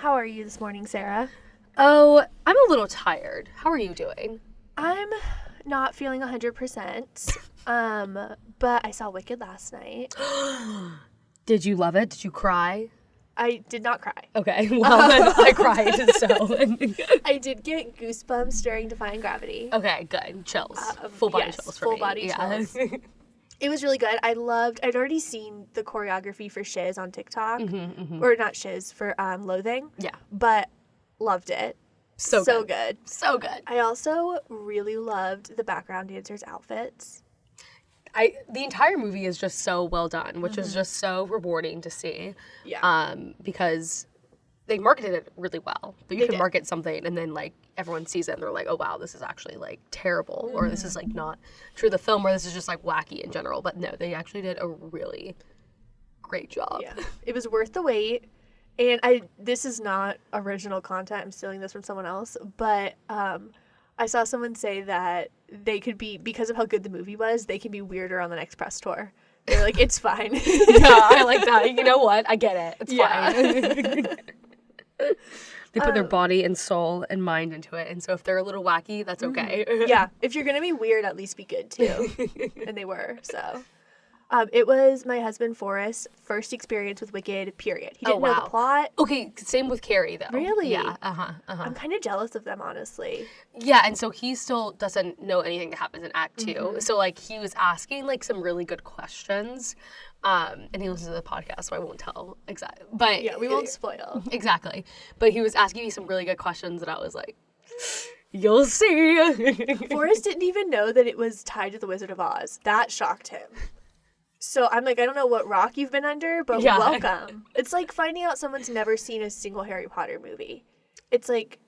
How are you this morning, Sarah? Oh, I'm a little tired. How are you doing? I'm not feeling 100%, but I saw Wicked last night. Did you love it? Did you cry? I did not cry. Okay, well, I cried, so. I did get goosebumps during Defying Gravity. Okay, good. Chills. Full body chills for me. Full body chills. It was really good. I'd already seen the choreography for Shiz on TikTok. Or not Shiz, for Loathing. Yeah. But loved it. So good. So good. I also really loved the background dancers' outfits. The entire movie is just so well done, which is just so rewarding to see. Yeah. Because they marketed it really well. But you can market something and then, like, everyone sees it and they're like, oh, wow, this is actually, like, terrible. Or this is, like, not true to the film, or this is just, like, wacky in general. But no, they actually did a really great job. Yeah. It was worth the wait. And this is not original content. I'm stealing this from someone else. But I saw someone say that they could be, because of how good the movie was, they can be weirder on the next press tour. They're like, it's fine. Yeah, I like that. You know what? I get it. It's fine. They put their body and soul and mind into it. And so if they're a little wacky, that's okay. Yeah. If you're going to be weird, at least be good, too. And they were, so. It was my husband Forrest's first experience with Wicked, period. He didn't know the plot. Okay, same with Carrie, though. Really? Yeah, I'm kind of jealous of them, honestly. Yeah, and so he still doesn't know anything that happens in Act 2. So, like, he was asking, like, some really good questions. And he listens to the podcast, so I won't tell exactly. But yeah, we won't spoil. Exactly. But he was asking me some really good questions, and I was like, you'll see. Forrest didn't even know that it was tied to The Wizard of Oz. That shocked him. So I'm like, I don't know what rock you've been under, but welcome. It's like finding out someone's never seen a single Harry Potter movie. It's like...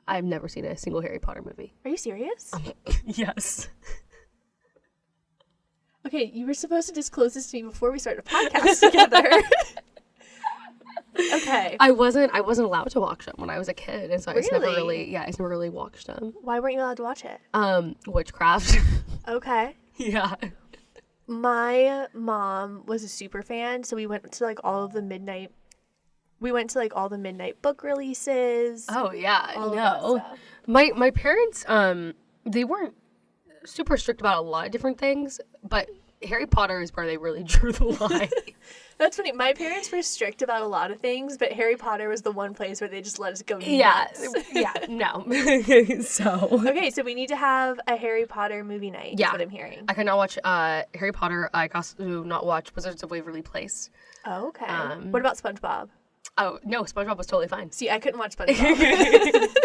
I've never seen a single Harry Potter movie. Are you serious? Yes. Okay, you were supposed to disclose this to me before we started a podcast together. Okay. I wasn't allowed to watch them when I was a kid, and so I never really watched them. Why weren't you allowed to watch it? Witchcraft. Okay. Yeah. My mom was a super fan, so we went to all the midnight book releases. Oh yeah, no. My parents they weren't super strict about a lot of different things, but Harry Potter is where they really drew the line. That's funny. My parents were strict about a lot of things, but Harry Potter was the one place where they just let us go nuts. Yeah, no. Okay, so we need to have a Harry Potter movie night, is what I'm hearing. I cannot watch Harry Potter. I can also not watch Wizards of Waverly Place. Oh, okay. What about SpongeBob? Oh, no, SpongeBob was totally fine. See, I couldn't watch SpongeBob.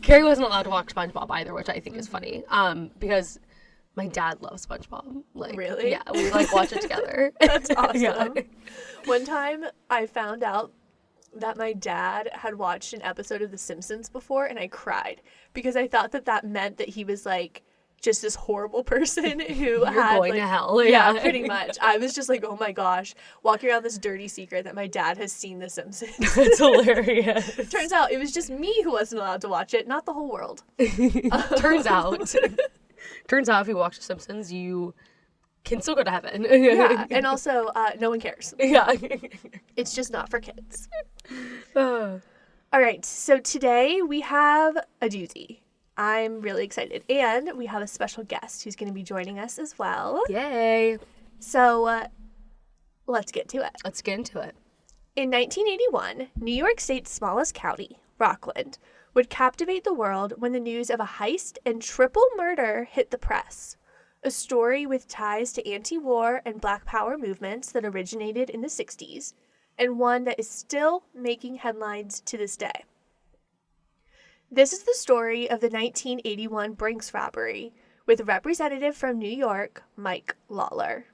Carrie wasn't allowed to watch SpongeBob either, which I think is funny. Because my dad loves SpongeBob. Like, really? Yeah, we watch it together. That's awesome. Yeah. One time I found out that my dad had watched an episode of The Simpsons before, and I cried because I thought that meant that he was like just this horrible person who had going to hell. Yeah, pretty much. I was just like, oh my gosh, walking around this dirty secret that my dad has seen The Simpsons. That's hilarious. Turns out it was just me who wasn't allowed to watch it, not the whole world. Turns out if you watch The Simpsons, you can still go to heaven. Yeah, and also no one cares. Yeah. It's just not for kids. All right, so today we have a doozy. I'm really excited. And we have a special guest who's going to be joining us as well. Yay. So let's get to it. Let's get into it. In 1981, New York State's smallest county, Rockland, would captivate the world when the news of a heist and triple murder hit the press. A story with ties to anti-war and Black Power movements that originated in the 60s, and one that is still making headlines to this day. This is the story of the 1981 Brink's robbery, with a representative from New York, Mike Lawler.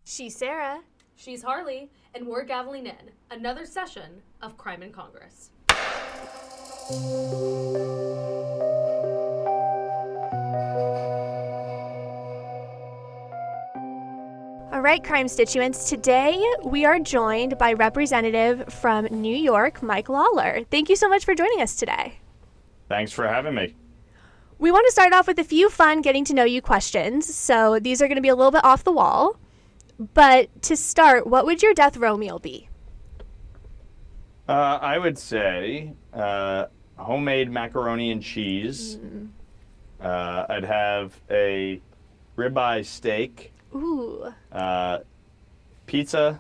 She's Sarah. She's Harley, and we're gaveling in another session of Crime in Congress. All right, Crimestituents. Today we are joined by Representative from New York, Mike Lawler. Thank you so much for joining us today. Thanks for having me. We want to start off with a few fun getting to know you questions. So these are going to be a little bit off the wall. But to start, what would your death row meal be? I would say homemade macaroni and cheese. I'd have a ribeye steak, Ooh. pizza,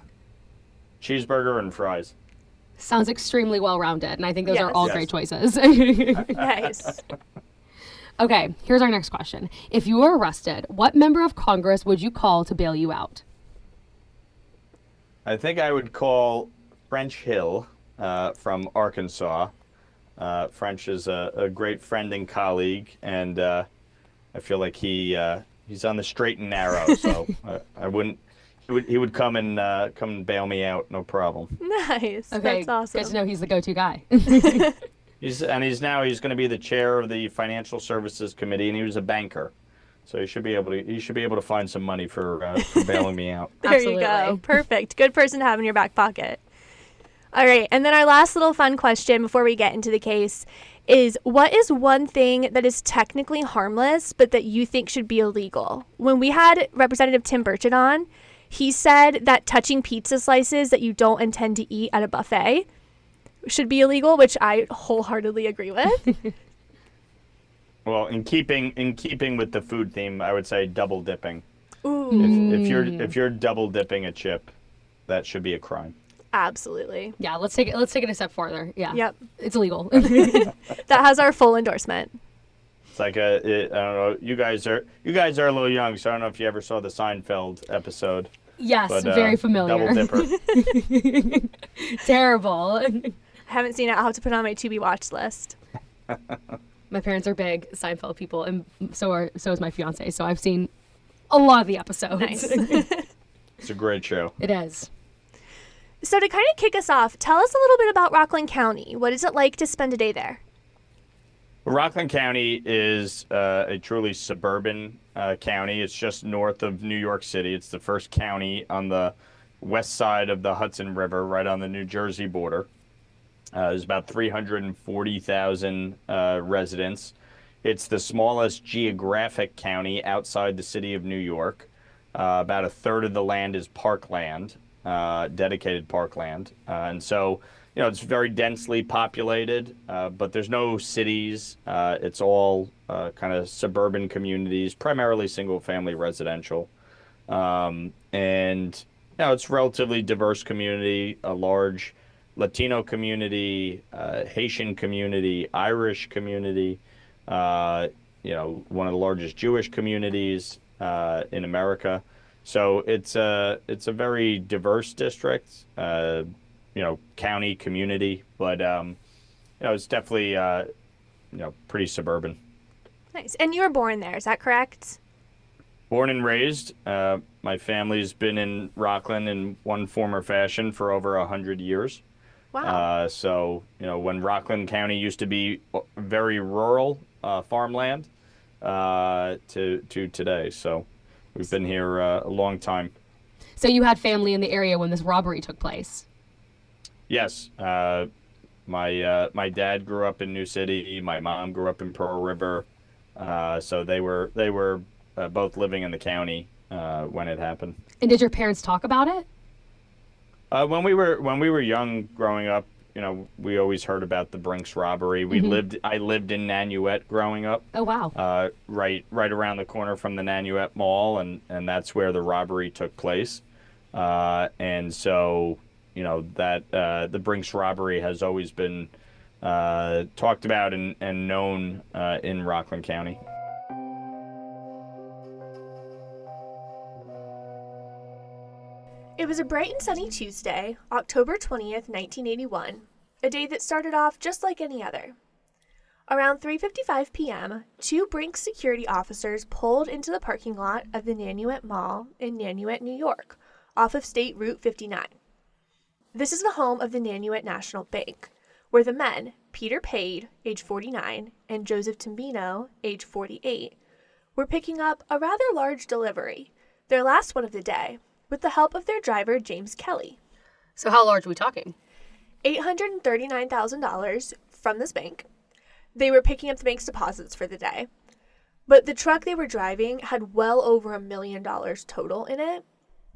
cheeseburger, and fries. Sounds extremely well-rounded, and I think those are all Yes. great choices. Nice. Okay, here's our next question. If you were arrested, what member of Congress would you call to bail you out? I think I would call French Hill from Arkansas. French is a great friend and colleague, and I feel like he's on the straight and narrow. So I wouldn't. He would come and bail me out, no problem. Nice. Okay, That's awesome. good to know he's the go-to guy. He's going to be the chair of the Financial Services Committee, and he was a banker, so he should be able to find some money for bailing me out. There you go. Absolutely. Perfect. Good person to have in your back pocket. All right. And then our last little fun question before we get into the case is, what is one thing that is technically harmless but that you think should be illegal? When we had Representative Tim Burchett on, he said that touching pizza slices that you don't intend to eat at a buffet should be illegal, which I wholeheartedly agree with. Well, in keeping with the food theme, I would say double dipping. Ooh, If you're double dipping a chip, that should be a crime. absolutely. Yeah, let's take it a step farther. Yeah. Yep. It's illegal. That has our full endorsement. It's like I don't know. You guys are a little young, so I don't know if you ever saw the Seinfeld episode. Yes, But, very familiar. Double dipper. Terrible. I haven't seen it. I'll have to put it on my to be watched list. My parents are big Seinfeld people, and so is my fiance. So I've seen a lot of the episodes. Nice. It's a great show. It is. So to kind of kick us off, tell us a little bit about Rockland County. What is it like to spend a day there? Rockland County is a truly suburban county. It's just north of New York City. It's the first county on the west side of the Hudson River, right on the New Jersey border. There's about 340,000 residents. It's the smallest geographic county outside the city of New York. About a third of the land is parkland, dedicated parkland. And so, it's very densely populated, but there's no cities. It's all kind of suburban communities, primarily single-family residential. And, it's a relatively diverse community, a large Latino community, Haitian community, Irish community, one of the largest Jewish communities in America. So it's a very diverse district, county, community, but it's definitely pretty suburban. Nice. And you were born there, is that correct? Born and raised. My family's been in Rockland in one form or fashion for over 100 years. Wow. So, when Rockland County used to be very rural farmland to today. So we've been here a long time. So you had family in the area when this robbery took place? Yes. My dad grew up in New City. My mom grew up in Pearl River. So they were both living in the county when it happened. And did your parents talk about it? When we were young, growing up, we always heard about the Brink's robbery. I lived in Nanuet growing up. Oh wow. Right around the corner from the Nanuet Mall, and that's where the robbery took place. And so, that the Brink's robbery has always been talked about and known in Rockland County. It was a bright and sunny Tuesday, October 20th, 1981, a day that started off just like any other. Around 3:55 p.m., two Brink security officers pulled into the parking lot of the Nanuet Mall in Nanuet, New York, off of State Route 59. This is the home of the Nanuet National Bank, where the men, Peter Pade, age 49, and Joseph Timbino, age 48, were picking up a rather large delivery, their last one of the day, with the help of their driver, James Kelly. So how large are we talking? $839,000 from this bank. They were picking up the bank's deposits for the day. But the truck they were driving had well over $1 million total in it.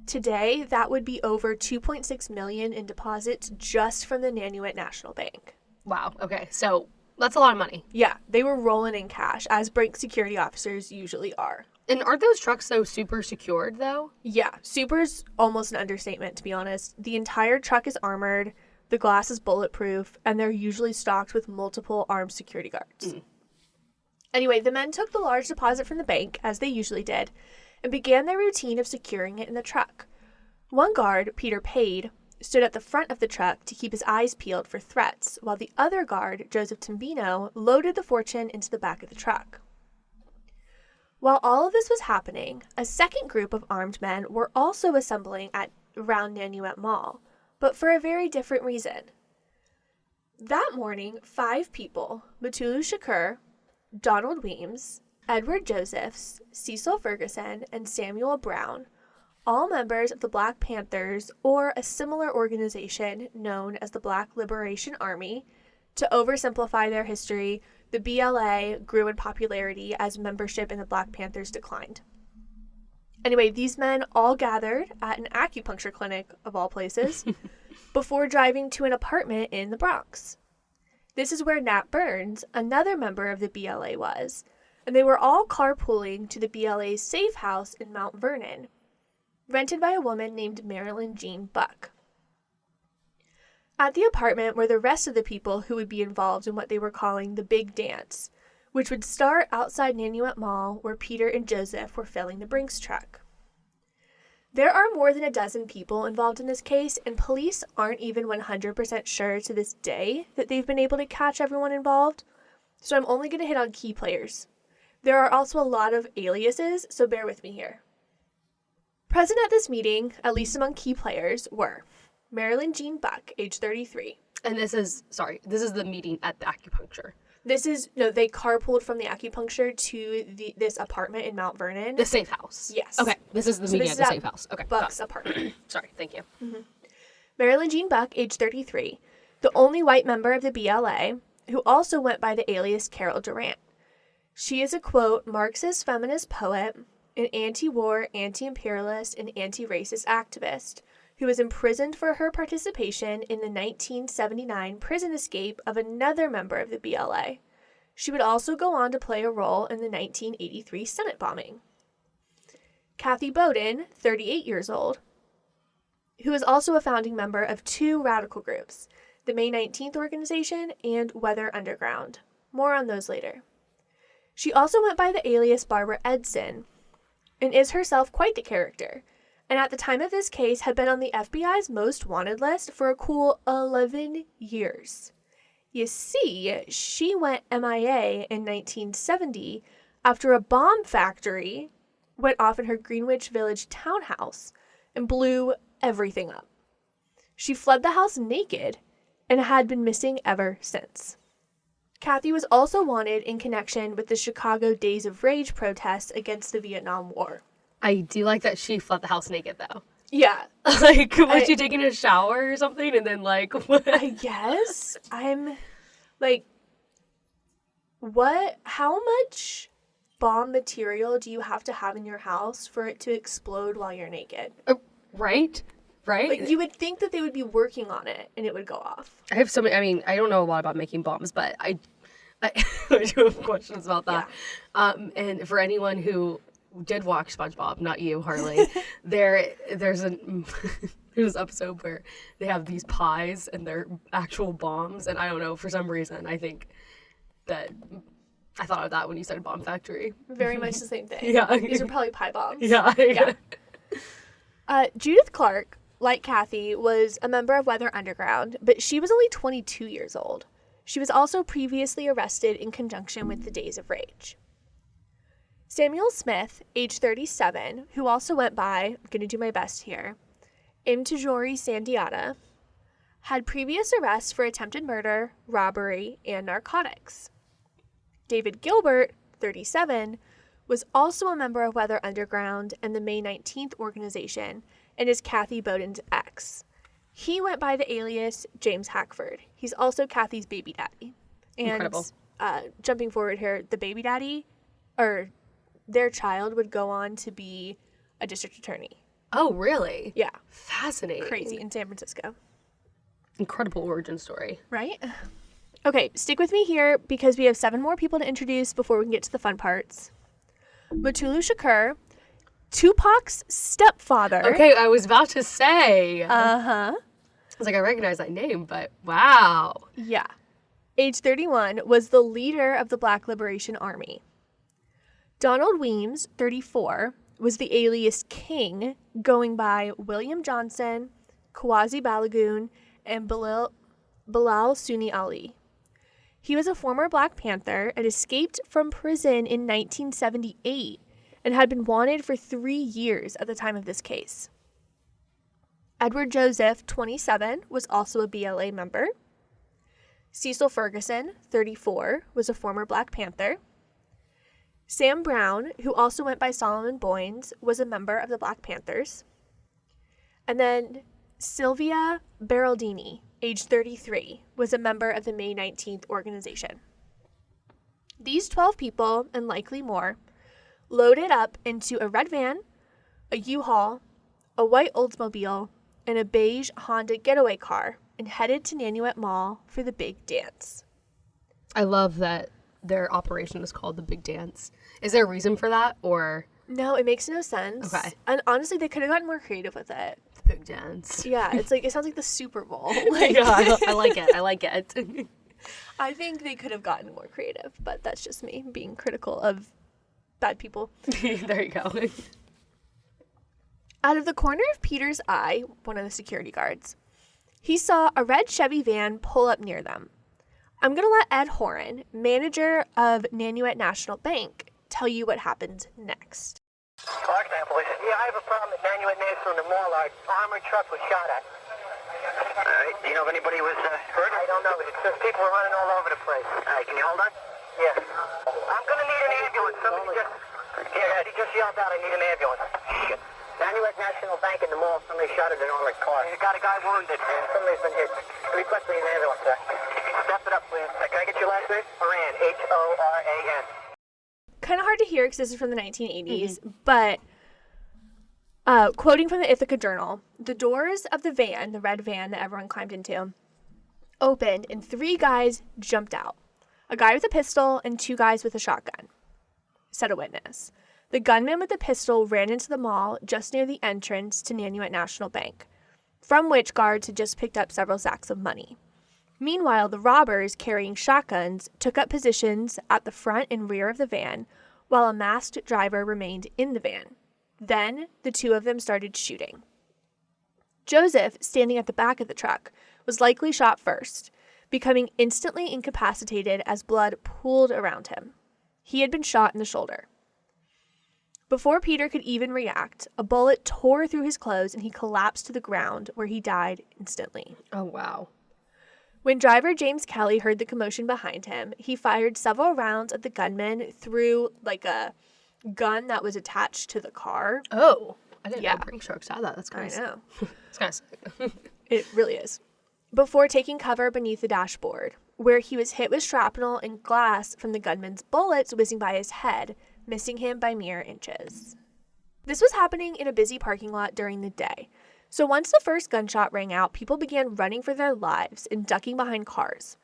Today, that would be over $2.6 million in deposits just from the Nanuet National Bank. Wow. Okay. So that's a lot of money. Yeah, they were rolling in cash, as Brink security officers usually are. And aren't those trucks so super secured, though? Yeah, super's almost an understatement, to be honest. The entire truck is armored, the glass is bulletproof, and they're usually stocked with multiple armed security guards. Anyway, the men took the large deposit from the bank, as they usually did, and began their routine of securing it in the truck. One guard, Peter Pade, stood at the front of the truck to keep his eyes peeled for threats, while the other guard, Joseph Timbino, loaded the fortune into the back of the truck. While all of this was happening, a second group of armed men were also assembling around Nanuet Mall, but for a very different reason. That morning, 5 people, Mutulu Shakur, Donald Weems, Edward Josephs, Cecil Ferguson, and Samuel Brown, all members of the Black Panthers or a similar organization known as the Black Liberation Army. To oversimplify their history, the BLA grew in popularity as membership in the Black Panthers declined. Anyway, these men all gathered at an acupuncture clinic, of all places, before driving to an apartment in the Bronx. This is where Nat Burns, another member of the BLA, was, and they were all carpooling to the BLA's safe house in Mount Vernon, rented by a woman named Marilyn Jean Buck. At the apartment were the rest of the people who would be involved in what they were calling the Big Dance, which would start outside Nanuet Mall where Peter and Joseph were filling the Brinks truck. There are more than a dozen people involved in this case, and police aren't even 100% sure to this day that they've been able to catch everyone involved, so I'm only going to hit on key players. There are also a lot of aliases, so bear with me here. Present at this meeting, at least among key players, were Marilyn Jean Buck, age 33. And this is the meeting at the acupuncture. They carpooled from the acupuncture to this apartment in Mount Vernon. The safe house. Yes. Okay, this is the meeting at the safe house. Okay. Buck's apartment. Sorry, thank you. Mm-hmm. Marilyn Jean Buck, age 33, the only white member of the BLA, who also went by the alias Carol Durant. She is a, quote, Marxist feminist poet, an anti-war, anti-imperialist, and anti-racist activist who was imprisoned for her participation in the 1979 prison escape of another member of the BLA. She would also go on to play a role in the 1983 Senate bombing. Kathy Bowden, 38 years old, who is also a founding member of 2 radical groups, the May 19th organization and Weather Underground. More on those later. She also went by the alias Barbara Edson, and is herself quite the character, and at the time of this case had been on the FBI's most wanted list for a cool 11 years. You see, she went MIA in 1970 after a bomb factory went off in her Greenwich Village townhouse and blew everything up. She fled the house naked and had been missing ever since. Kathy was also wanted in connection with the Chicago Days of Rage protests against the Vietnam War. I do like that she fled the house naked, though. Yeah. Like, was she taking a shower or something? And then, like, what? I guess. I'm, like, how much bomb material do you have to have in your house for it to explode while you're naked? Right? Like, you would think that they would be working on it and it would go off. I have so many, I mean, I don't know a lot about making bombs, but I do have questions about that. Yeah. And for anyone who did watch SpongeBob, not you, Harley, there's an there's an episode where they have these pies and they're actual bombs, and I don't know, for some reason I think that I thought of that when you said bomb factory. Very much the same thing. Yeah. These are probably pie bombs. Yeah. Judith Clark, like Kathy, was a member of Weather Underground, but she was only 22 years old. She was also previously arrested in conjunction with the Days of Rage. Samuel Smith, age 37, who also went by, I'm going to do my best here, Imtajori Sandiata, had previous arrests for attempted murder, robbery, and narcotics. David Gilbert, 37, was also a member of Weather Underground and the May 19th organization, and is Kathy Bowden's ex. He went by the alias James Hackford. He's also Kathy's baby daddy. And Incredible. Jumping forward here, the baby daddy, or their child, would go on to be a district attorney. Oh, really? Yeah. Fascinating. Crazy, in San Francisco. Incredible origin story. Right? Okay, stick with me here because we have 7 more people to introduce before we can get to the fun parts. Mutulu Shakur, Tupac's stepfather. Okay, I was about to say. Uh-huh. I was like, I recognize that name, but wow. Yeah. Age 31, was the leader of the Black Liberation Army. Donald Weems, 34, was the alias King, going by William Johnson, Kawazi Balagoon, and Bilal Sunni Ali. He was a former Black Panther and escaped from prison in 1978 and had been wanted for 3 years at the time of this case. Edward Joseph, 27, was also a BLA member. Cecil Ferguson, 34, was a former Black Panther. Sam Brown, who also went by Solomon Boynes, was a member of the Black Panthers. And then Sylvia Beraldini, age 33, was a member of the May 19th organization. These 12 people, and likely more, loaded up into a red van, a U-Haul, a white Oldsmobile, and a beige Honda getaway car, and headed to Nanuet Mall for the big dance. I love that their operation is called the Big Dance. Is there a reason for that, or? No, it makes no sense. Okay. And honestly, they could have gotten more creative with it. The Big Dance. Yeah, it's like, it sounds like the Super Bowl. Like, Yeah, I like it. I like it. I think they could have gotten more creative, but that's just me being critical of bad people. There you go. Out of the corner of Peter's eye, one of the security guards, he saw a red Chevy van pull up near them. I'm going to let Ed Horan, manager of Nanuet National Bank, tell you what happened next. Clark, police. Yeah, I have a problem at Nanuet National in the mall. Our armored truck was shot at. All right. Do you know if anybody was hurt? I don't know. It's just people were running all over the place. All right. Can you hold on? Yeah. I'm going to need an ambulance. Somebody just... Yeah, he just yelled out, I need an ambulance. Shit. Nanuet National Bank in the mall. Somebody shot at an armored car. You got a guy wounded. Somebody's been hit. Requesting an ambulance, sir. Step it up, please. Can I get your last name? Horan. Horan. Kind of hard to hear because this is from the 1980s, but quoting from the Ithaca Journal, the doors of the van, the red van that everyone climbed into, opened and 3 guys jumped out. A guy with a pistol and 2 guys with a shotgun, said a witness. The gunman with the pistol ran into the mall just near the entrance to Nanuet National Bank, from which guards had just picked up several sacks of money. Meanwhile, the robbers carrying shotguns took up positions at the front and rear of the van, while a masked driver remained in the van. Then, the 2 of them started shooting. Joseph, standing at the back of the truck, was likely shot first, becoming instantly incapacitated as blood pooled around him. He had been shot in the shoulder. Before Peter could even react, a bullet tore through his clothes and he collapsed to the ground, where he died instantly. Oh, wow. When driver James Kelly heard the commotion behind him, he fired several rounds at the gunman through like a gun that was attached to the car. Oh, I didn't Yeah. know Brink trucks had that. That's kind I of know. It's kind of sick. It really is. Before taking cover beneath the dashboard, where he was hit with shrapnel and glass from the gunman's bullets whizzing by his head, missing him by mere inches. This was happening in a busy parking lot during the day. So once the first gunshot rang out, people began running for their lives and ducking behind cars.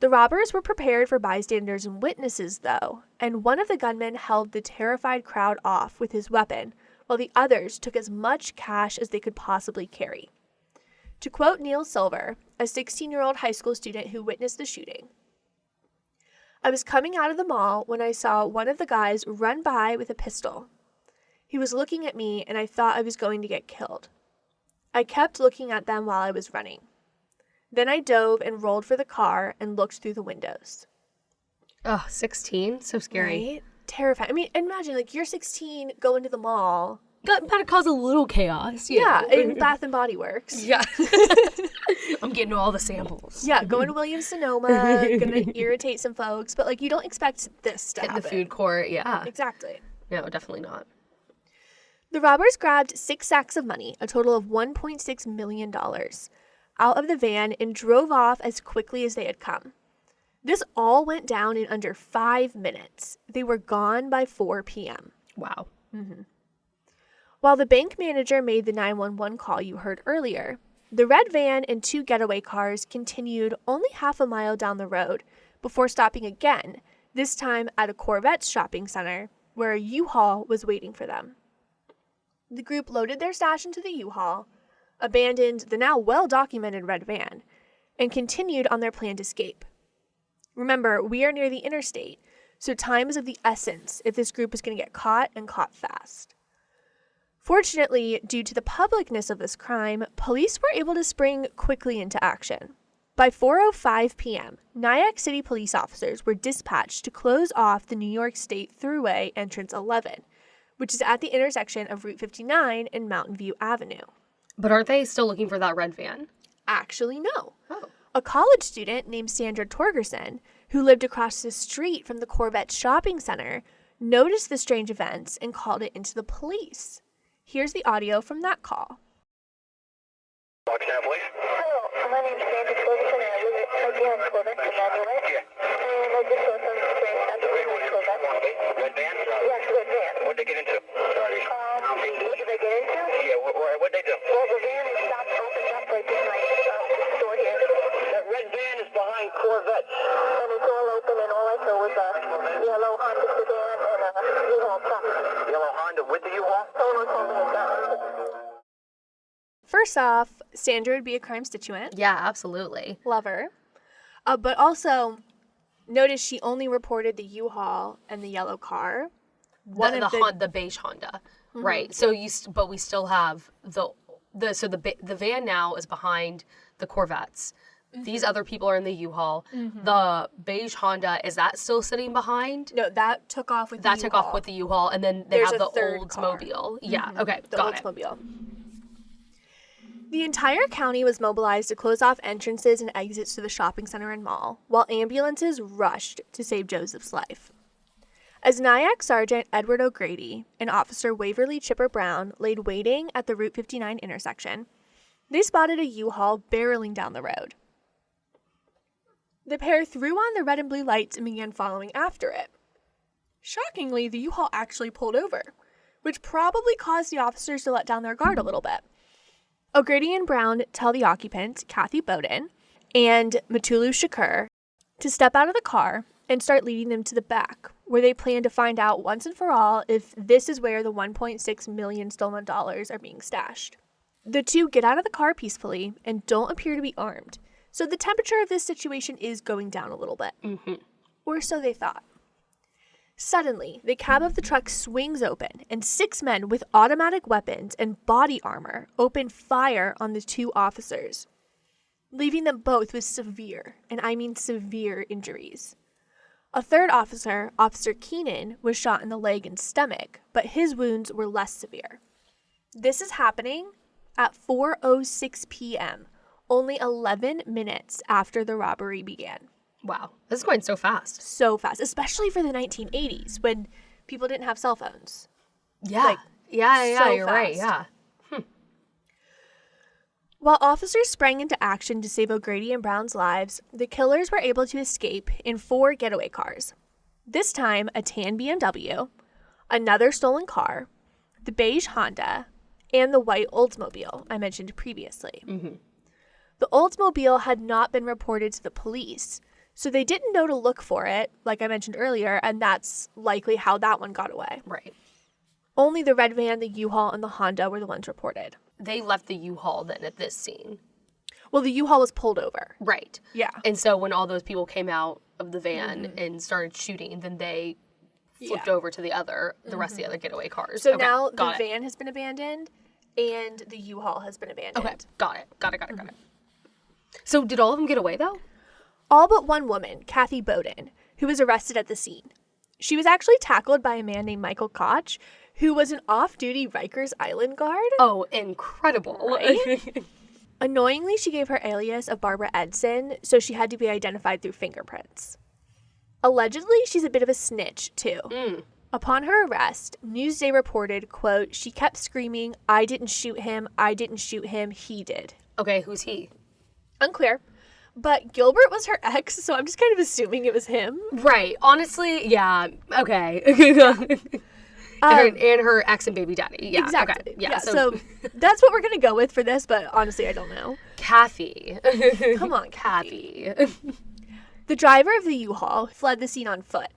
The robbers were prepared for bystanders and witnesses, though, and one of the gunmen held the terrified crowd off with his weapon, while the others took as much cash as they could possibly carry. To quote Neil Silver, a 16-year-old high school student who witnessed the shooting, "I was coming out of the mall when I saw one of the guys run by with a pistol. He was looking at me and I thought I was going to get killed. I kept looking at them while I was running. Then I dove and rolled for the car and looked through the windows." Oh, 16? So scary. Right? Terrifying. I mean, imagine, like, you're 16, going to the mall. Got to cause a little chaos. Yeah, in Bath and Body Works. Yeah. I'm getting all the samples. Yeah, going to Williams-Sonoma, gonna irritate some folks, but, like, you don't expect this to In happen. the food court, yeah. Exactly. No, definitely not. The robbers grabbed 6 sacks of money, a total of $1.6 million, out of the van and drove off as quickly as they had come. This all went down in under 5 minutes. They were gone by 4 p.m. Wow. While the bank manager made the 911 call you heard earlier, the red van and 2 getaway cars continued only half a mile down the road before stopping again, this time at a Corvette shopping center where a U-Haul was waiting for them. The group loaded their stash into the U-Haul, abandoned the now well-documented red van, and continued on their planned escape. Remember, we are near the interstate, so time is of the essence if this group is going to get caught and caught fast. Fortunately, due to the publicness of this crime, police were able to spring quickly into action. By 4:05 p.m., Nyack City police officers were dispatched to close off the New York State Thruway Entrance 11, which is at the intersection of Route 59 and Mountain View Avenue. But aren't they still looking for that red van? Actually, no. Oh. A college student named Sandra Torgerson, who lived across the street from the Corvette shopping center, noticed the strange events and called it into the police. Here's the audio from that call. Watchtown Police? Hello, my name's Sandra Torgerson and I live right behind Corvette in Emmanuel. Yeah. And I just saw some strange stuff behind Corvette. Red van? Yes, red van. What'd they get into? What did they get into? Yeah, what'd they do? Well, the van is stopped, opened up right behind the store here. That red van is behind Corvette. And it's all open and all I saw was a yellow Honda sedan and a U-Haul truck. Yellow Honda with the U-Haul? Someone was holding a gun. First off, Sandra would be a crimestituent. Yeah, absolutely. Love her. But also, notice she only reported the U-Haul and the yellow car. The beige Honda, right? So but we still have the van now is behind the Corvettes. These other people are in the U-Haul. The beige Honda, is that still sitting behind? No, that took off with the U-Haul. That took off with the U-Haul, and then they There's have a the third car. Oldsmobile. Yeah, okay, The got it. Oldsmobile. The entire county was mobilized to close off entrances and exits to the shopping center and mall, while ambulances rushed to save Joseph's life. As Nyack Sergeant Edward O'Grady and Officer Waverly Chipper Brown laid waiting at the Route 59 intersection, they spotted a U-Haul barreling down the road. The pair threw on the red and blue lights and began following after it. Shockingly, the U-Haul actually pulled over, which probably caused the officers to let down their guard a little bit. O'Grady and Brown tell the occupant, Kathy Bowden, and Matulu Shakur, to step out of the car and start leading them to the back, where they plan to find out once and for all if this is where the $1.6 million stolen dollars are being stashed. The two get out of the car peacefully and don't appear to be armed, so the temperature of this situation is going down a little bit. Or so they thought. Suddenly, the cab of the truck swings open, and 6 men with automatic weapons and body armor open fire on the 2 officers, leaving them both with severe, and I mean severe, injuries. A third officer, Officer Keenan, was shot in the leg and stomach, but his wounds were less severe. This is happening at 4:06 p.m., only 11 minutes after the robbery began. Wow, this is going so fast. So fast, especially for the 1980s when people didn't have cell phones. Yeah, yeah, so you're right, fast. yeah. While officers sprang into action to save O'Grady and Brown's lives, the killers were able to escape in 4 getaway cars. This time, a tan BMW, another stolen car, the beige Honda, and the white Oldsmobile I mentioned previously. The Oldsmobile had not been reported to the police, so they didn't know to look for it, like I mentioned earlier, and that's likely how that one got away. Right. Only the red van, the U-Haul, and the Honda were the ones reported. They left the U-Haul then at this scene. Well, the U-Haul was pulled over. Right. Yeah. And so when all those people came out of the van and started shooting, then they flipped over to the rest of the other getaway cars. So Okay, now the got it. van has been abandoned and the U-Haul has been abandoned. Okay, got it. So did all of them get away though? All but one woman, Kathy Bowden, who was arrested at the scene. She was actually tackled by a man named Michael Koch, who was an off-duty Rikers Island guard. Oh, incredible. Right? Annoyingly, she gave her alias of Barbara Edson, so she had to be identified through fingerprints. Allegedly, she's a bit of a snitch, too. Upon her arrest, Newsday reported, quote, she kept screaming, "I didn't shoot him, he did." Okay, who's he? Unclear. But Gilbert was her ex, so I'm just kind of assuming it was him. Right. Honestly, yeah. Okay. And her ex and baby daddy. Yeah, Exactly. Okay. Yeah, so that's what we're going to go with for this, but honestly, I don't know. Kathy. Come on, Kathy. Kathy. The driver of the U-Haul fled the scene on foot.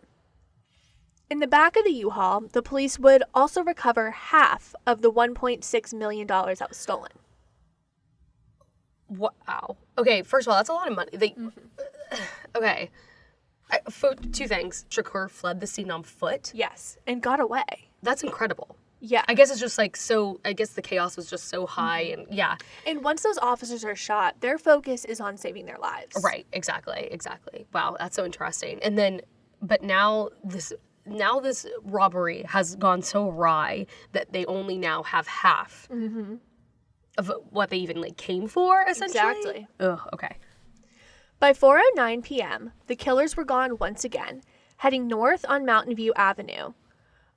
In the back of the U-Haul, the police would also recover half of the $1.6 million that was stolen. Wow. Okay, first of all, that's a lot of money. Okay. Two things. Shakur fled the scene on foot. Yes, and got away. That's incredible. Yeah. I guess it's just like I guess the chaos was just so high and yeah. And once those officers are shot, their focus is on saving their lives. Right, exactly. Wow, that's so interesting. And then, but now this robbery has gone so awry that they only now have half of what they even came for, essentially. Exactly. Ugh, okay. By 4:09 p.m., the killers were gone once again, heading north on Mountain View Avenue.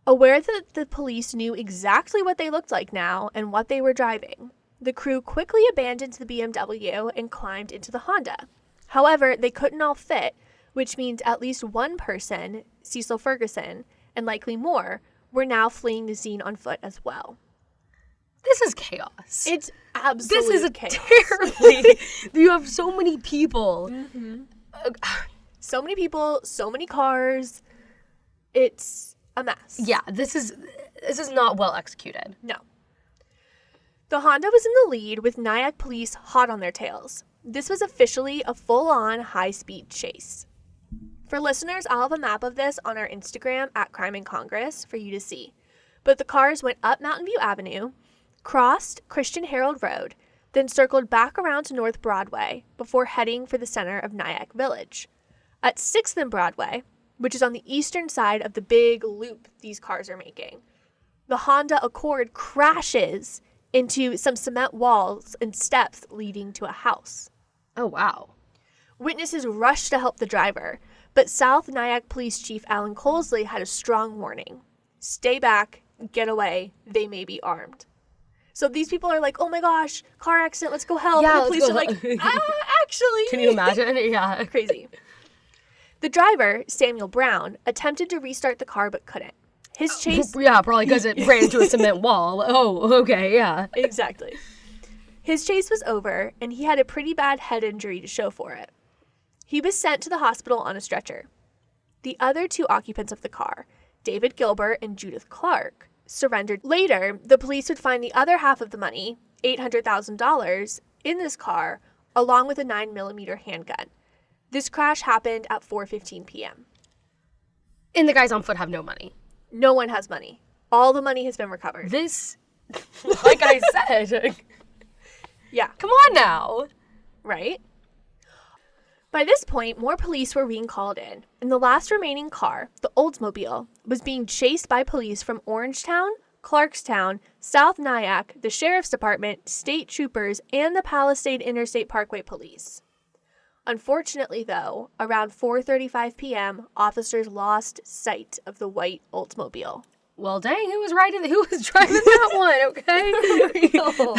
Aware that the police knew exactly what they looked like now and what they were driving, the crew quickly abandoned the BMW and climbed into the Honda. However, they couldn't all fit, which means at least one person, Cecil Ferguson, and likely more, were now fleeing the scene on foot as well. This is chaos. It's absolute This is chaos. terribly. You have so many people. So many people, so many cars. It's a mess. Yeah, this is not well executed. No. The Honda was in the lead with Nyack police hot on their tails. This was officially a full-on high-speed chase. For listeners, I'll have a map of this on our Instagram at Crime in Congress for you to see. But the cars went up Mountain View Avenue, crossed Christian Herald Road, then circled back around to North Broadway before heading for the center of Nyack Village. At 6th and Broadway, which is on the eastern side of the big loop these cars are making, the Honda Accord crashes into some cement walls and steps leading to a house. Oh, wow. Witnesses rushed to help the driver, but South Nyack Police Chief Alan Colesley had a strong warning. Stay back, get away, they may be armed. So these people are like, oh my gosh, car accident, let's go help. Yeah, and the police are like, actually. Can you imagine? Yeah. Crazy. The driver, Samuel Brown, attempted to restart the car but couldn't. His chase... Yeah, probably because it ran into a cement wall. Oh, okay, yeah. Exactly. His chase was over, and he had a pretty bad head injury to show for it. He was sent to the hospital on a stretcher. The other two occupants of the car, David Gilbert and Judith Clark, surrendered. Later, the police would find the other half of the money, $800,000, in this car, along with a 9mm handgun. This crash happened at 4:15 p.m. And the guys on foot have no money. No one has money. All the money has been recovered. This, like I said, Yeah. come on now. Right? By this point, more police were being called in, and the last remaining car, the Oldsmobile, was being chased by police from Orangetown, Clarkstown, South Nyack, the Sheriff's Department, state troopers, and the Palisade Interstate Parkway Police. Unfortunately, though, around 4:35 p.m., officers lost sight of the white Oldsmobile. Well, dang, who was driving that one, okay?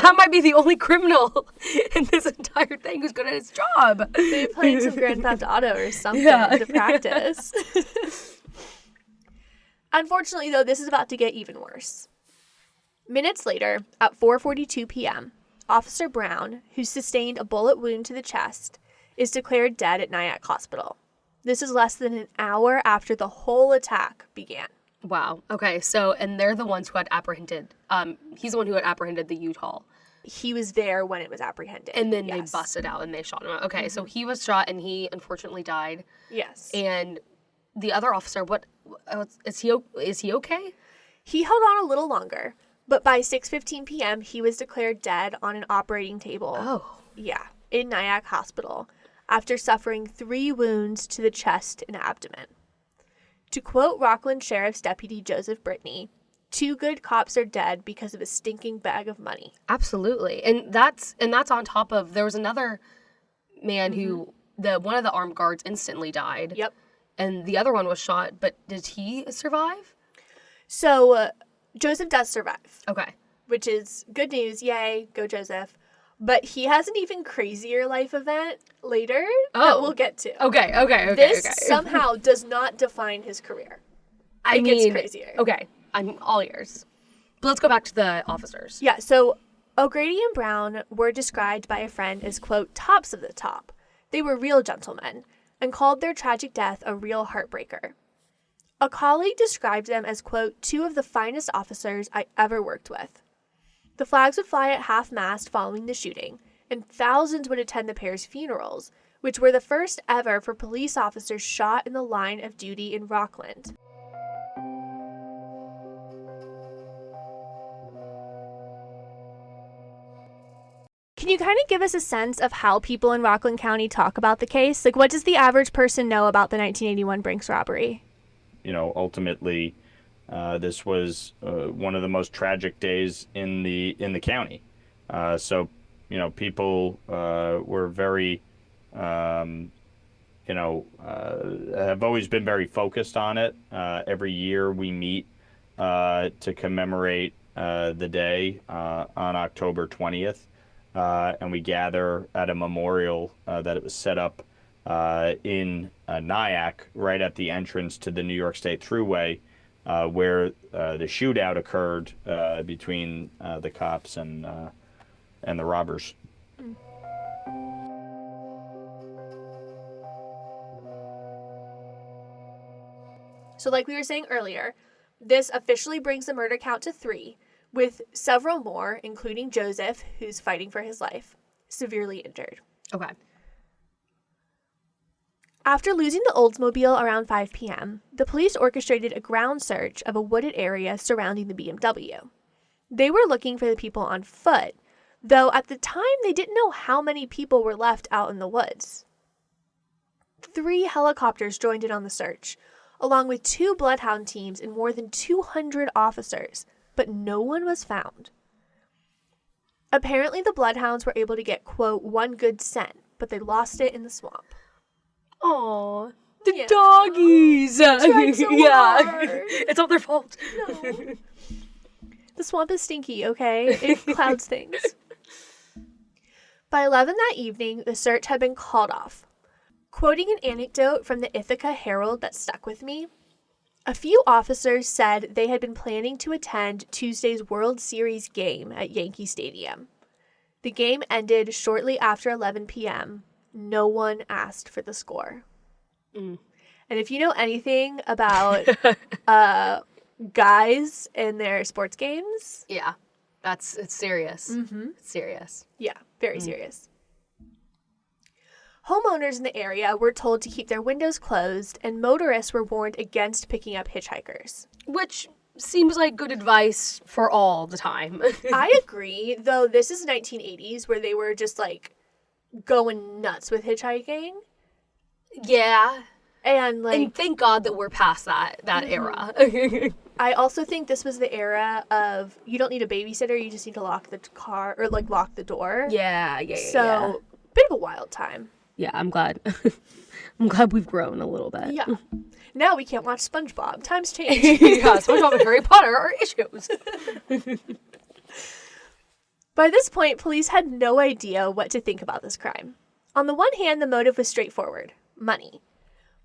That might be the only criminal in this entire thing who's good at his job. They played some Grand Theft Auto or something to practice. Unfortunately, though, this is about to get even worse. Minutes later, at 4:42 p.m., Officer Brown, who sustained a bullet wound to the chest, is declared dead at Nyack Hospital. This is less than an hour after the whole attack began. Wow. Okay, so, and they're the ones who had apprehended, he's the one who had apprehended the U-Haul. He was there when it was apprehended. And then they busted out and they shot him. Okay, so he was shot and he unfortunately died. Yes. And the other officer, is he okay? He held on a little longer, but by 6:15 p.m., he was declared dead on an operating table. Oh. Yeah, in Nyack Hospital, after suffering 3 wounds to the chest and abdomen. To quote Rockland Sheriff's Deputy Joseph Brittany, 2 good cops are dead because of a stinking bag of money. Absolutely. And that's on top of, there was another man who, one of the armed guards instantly died. Yep. And the other one was shot, but did he survive? So, Joseph does survive. Okay. Which is good news. Yay, go Joseph. But he has an even crazier life event later that we'll get to. Okay. This somehow does not define his career. It gets crazier. Okay. I'm all ears. But let's go back to the officers. Yeah, so O'Grady and Brown were described by a friend as, quote, tops of the top. They were real gentlemen and called their tragic death a real heartbreaker. A colleague described them as, quote, two of the finest officers I ever worked with. The flags would fly at half-mast following the shooting, and thousands would attend the pair's funerals, which were the first ever for police officers shot in the line of duty in Rockland. Can you kind of give us a sense of how people in Rockland County talk about the case? Like, what does the average person know about the 1981 Brinks robbery? Ultimately, this was one of the most tragic days in the county. So, people were very, have always been very focused on it. Every year we meet to commemorate the day on October 20th. And we gather at a memorial that it was set up in Nyack, right at the entrance to the New York State Thruway, where the shootout occurred between the cops and the robbers. So like we were saying earlier, this officially brings the murder count to 3, with several more, including Joseph, who's fighting for his life, severely injured. Okay. After losing the Oldsmobile around 5 p.m., the police orchestrated a ground search of a wooded area surrounding the BMW. They were looking for the people on foot, though at the time they didn't know how many people were left out in the woods. 3 helicopters joined in on the search, along with 2 bloodhound teams and more than 200 officers, but no one was found. Apparently the bloodhounds were able to get, quote, one good scent, but they lost it in the swamp. Aww. The Yeah. doggies. Tried so hard. It's not their fault. No. The swamp is stinky, okay? It clouds things. By 11 that evening, the search had been called off. Quoting an anecdote from the Ithaca Herald that stuck with me, a few officers said they had been planning to attend Tuesday's World Series game at Yankee Stadium. The game ended shortly after 11 p.m. No one asked for the score. And if you know anything about guys and their sports games... Yeah, it's serious. Mm-hmm. It's serious. Yeah, very serious. Homeowners in the area were told to keep their windows closed, and motorists were warned against picking up hitchhikers. Which seems like good advice for all the time. I agree, though this is 1980s where they were just like going nuts with hitchhiking. Yeah. And like, And thank God that we're past that era. I also think this was the era of you don't need a babysitter, you just need to lock the car or like lock the door. Yeah. So, bit of a wild time. Yeah, I'm glad. I'm glad we've grown a little bit. Yeah. Now we can't watch SpongeBob. Times change. Yeah, SpongeBob and Harry Potter are issues. By this point, police had no idea what to think about this crime. On the one hand, the motive was straightforward: money.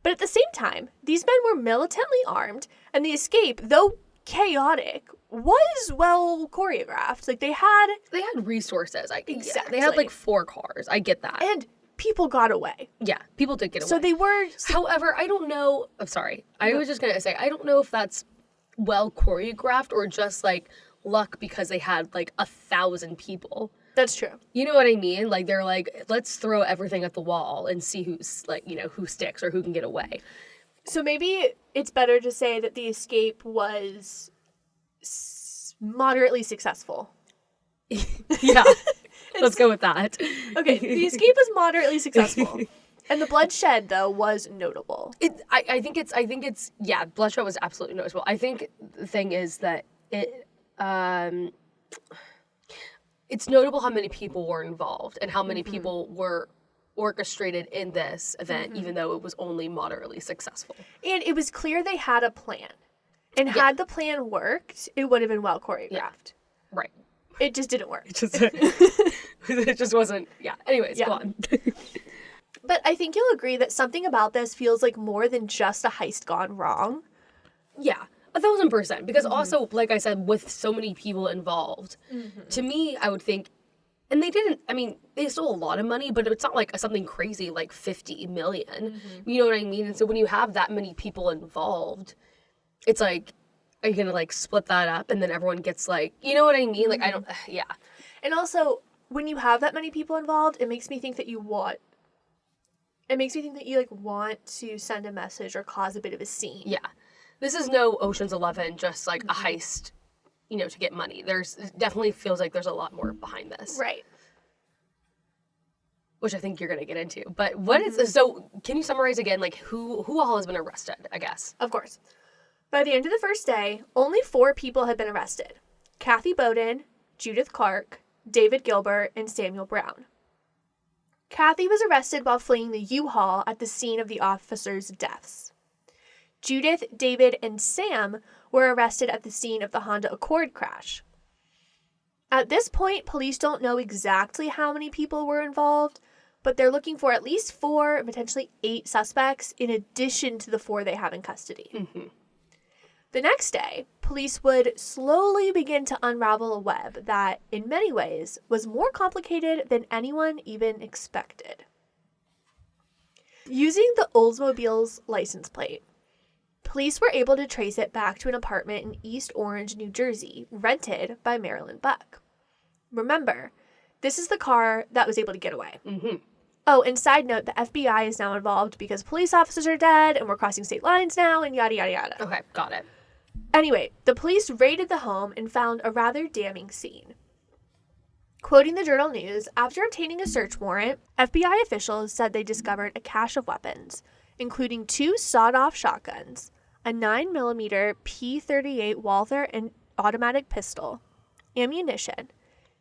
But at the same time, these men were militantly armed, and the escape, though chaotic, was well choreographed. Like, they had resources. Exactly. They had like 4 cars. I get that. And people got away. Yeah, people did get away. So they were... However, I don't know... I'm sorry. I was just going to say, I don't know if that's well choreographed or just like luck because they had like 1,000 people. That's true. You know what I mean? Like, they're like, let's throw everything at the wall and see who's like, who sticks or who can get away. So maybe it's better to say that the escape was moderately successful. Yeah. Let's go with that. Okay, the escape was moderately successful. And the bloodshed, though, was notable. I think it's yeah, bloodshed was absolutely noticeable. I think the thing is that it's notable how many people were involved and how many people were orchestrated in this event, even though it was only moderately successful. And it was clear they had a plan. And had the plan worked, it would have been well choreographed. Yeah. Right. It just didn't work. It just wasn't. Yeah. Anyways, go on. But I think you'll agree that something about this feels like more than just a heist gone wrong. Yeah. 1,000%. Because also, like I said, with so many people involved, to me, I would think, and they stole a lot of money, but it's not like something crazy like 50 million. You know what I mean? And so when you have that many people involved, it's like, are you going to like split that up and then everyone gets like, you know what I mean? Like, I don't, yeah. And also, when you have that many people involved, it makes me think that you want to send a message or cause a bit of a scene. Yeah. This is no Ocean's 11, just like a heist, you know, to get money. It definitely feels like there's a lot more behind this. Right. Which I think you're going to get into. But so can you summarize again, like who all has been arrested, I guess? Of course. By the end of the first day, only 4 people had been arrested. Kathy Bowden, Judith Clark, David Gilbert, and Samuel Brown. Kathy was arrested while fleeing the U-Haul at the scene of the officers' deaths. Judith, David, and Sam were arrested at the scene of the Honda Accord crash. At this point, police don't know exactly how many people were involved, but they're looking for at least 4, potentially 8 suspects in addition to the 4 they have in custody. The next day, police would slowly begin to unravel a web that, in many ways, was more complicated than anyone even expected. Using the Oldsmobile's license plate, police were able to trace it back to an apartment in East Orange, New Jersey, rented by Marilyn Buck. Remember, this is the car that was able to get away. Oh, and side note, the FBI is now involved because police officers are dead and we're crossing state lines now and yada, yada, yada. Okay, got it. Anyway, the police raided the home and found a rather damning scene. Quoting the Journal News, after obtaining a search warrant, FBI officials said they discovered a cache of weapons, including 2 sawed-off shotguns, a 9mm P38 Walther and automatic pistol, ammunition,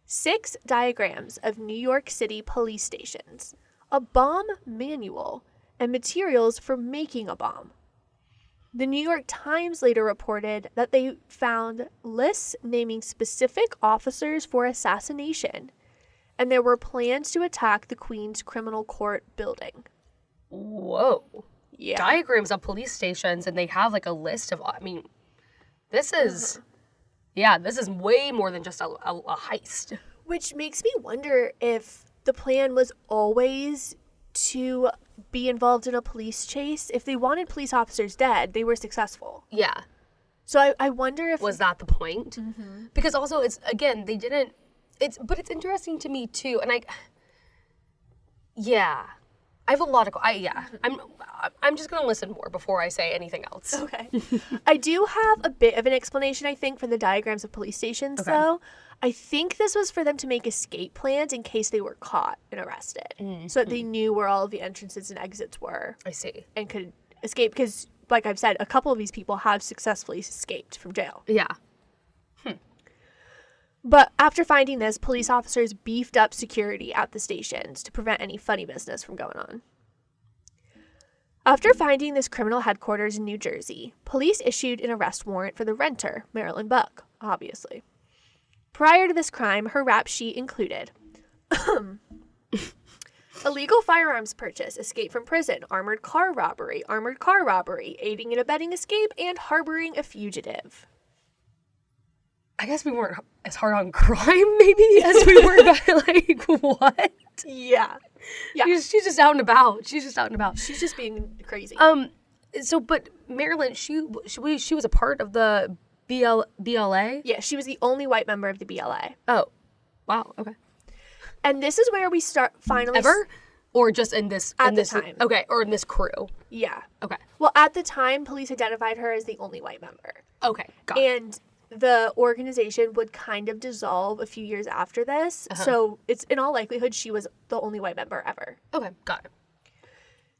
6 diagrams of New York City police stations, a bomb manual, and materials for making a bomb. The New York Times later reported that they found lists naming specific officers for assassination, and there were plans to attack the Queens Criminal Court building. Whoa. Yeah. Diagrams of police stations, and they have like a list of, I mean, this is, this is way more than just a heist. Which makes me wonder if the plan was always to be involved in a police chase. If they wanted police officers dead, they were successful. Yeah. So I wonder if... Was that the point? Because also, it's, again, they didn't, but it's interesting to me too, and I have a lot of, I'm just going to listen more before I say anything else. Okay. I do have a bit of an explanation, I think, for the diagrams of police stations, though. I think this was for them to make escape plans in case they were caught and arrested. So that they knew where all of the entrances and exits were. I see. And could escape, because, like I've said, a couple of these people have successfully escaped from jail. Yeah. But after finding this, police officers beefed up security at the stations to prevent any funny business from going on. After finding this criminal headquarters in New Jersey, police issued an arrest warrant for the renter, Marilyn Buck, obviously. Prior to this crime, her rap sheet included illegal firearms purchase, escape from prison, armored car robbery, aiding and abetting escape, and harboring a fugitive. I guess we weren't as hard on crime, maybe, as we were about, like, what? Yeah. She's just out and about. She's She's just being crazy. So, but Marilyn, she was a part of the BLA? Yeah, she was the only white member of the BLA. Oh, wow, okay. And this is where we start finally... Ever? Or just in this... At the time. Okay, or in this crew. Yeah. Okay. Well, at the time, police identified her as the only white member. Okay, got it. And the organization would kind of dissolve a few years after this. So it's in all likelihood she was the only white member ever. Okay, got it.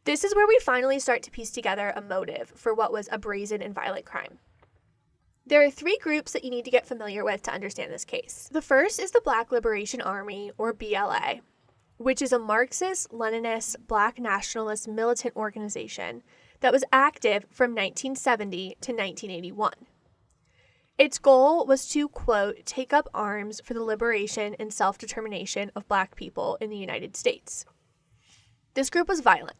This is where we finally start to piece together a motive for what was a brazen and violent crime. There are 3 groups that you need to get familiar with to understand this case. The first is the Black Liberation Army, or BLA, which is a Marxist-Leninist Black nationalist militant organization that was active from 1970 to 1981. Its goal was to, quote, take up arms for the liberation and self-determination of Black people in the United States. This group was violent,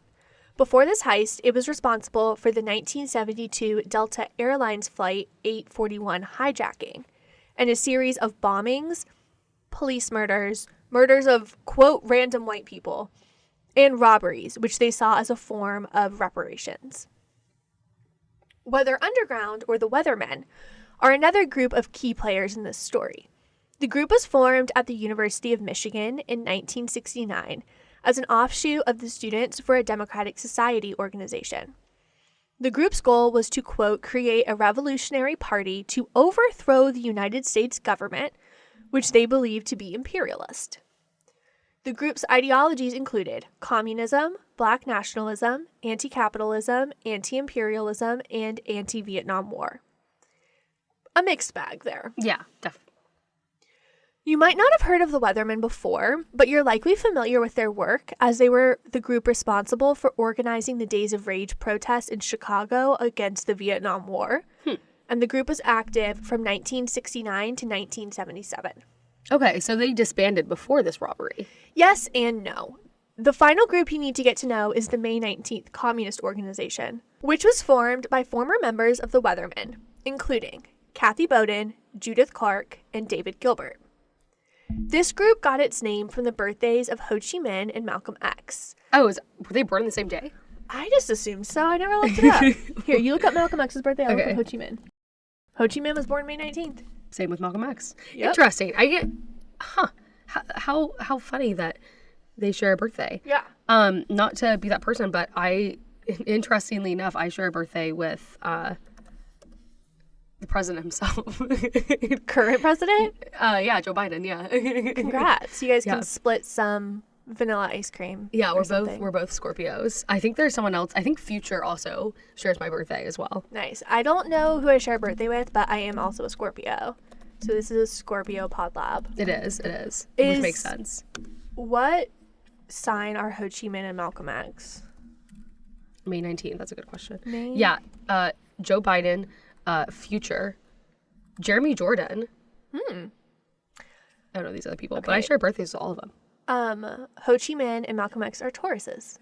Before this heist, it was responsible for the 1972 Delta Airlines Flight 841 hijacking and a series of bombings, police murders of, quote, random white people, and robberies, which they saw as a form of reparations. Weather Underground, or the Weathermen, are another group of key players in this story. The group was formed at the University of Michigan in 1969 as an offshoot of the Students for a Democratic Society organization. The group's goal was to, quote, create a revolutionary party to overthrow the United States government, which they believed to be imperialist. The group's ideologies included communism, black nationalism, anti-capitalism, anti-imperialism, and anti-Vietnam War. A mixed bag there. Yeah, definitely. You might not have heard of the Weathermen before, but you're likely familiar with their work, as they were the group responsible for organizing the Days of Rage protests in Chicago against the Vietnam War. And the group was active from 1969 to 1977. Okay, so they disbanded before this robbery. Yes and no. The final group you need to get to know is the May 19th Communist Organization, which was formed by former members of the Weathermen, including Kathy Bowden, Judith Clark, and David Gilbert. This group got its name from the birthdays of Ho Chi Minh and Malcolm X. Oh, were they born on the same day? I just assumed so. I never looked it up. Here, you look up Malcolm X's birthday. I'll look up Ho Chi Minh. Ho Chi Minh was born May 19th. Same with Malcolm X. Yep. Interesting. I get, how funny that they share a birthday. Yeah. Not to be that person, but interestingly enough, I share a birthday with the president himself. Current president? Yeah, Joe Biden. Yeah. Congrats. You guys can split some vanilla ice cream. Yeah, we're both Scorpios. I think there's someone else. I think Future also shares my birthday as well. Nice. I don't know who I share a birthday with, but I am also a Scorpio. So this is a Scorpio pod lab. It is. Which makes sense. What sign are Ho Chi Minh and Malcolm X? May 19th. That's a good question. May? Yeah. Joe Biden, Future, Jeremy Jordan. I don't know these other people, but I share birthdays with all of them. Ho Chi Minh and Malcolm X are Tauruses.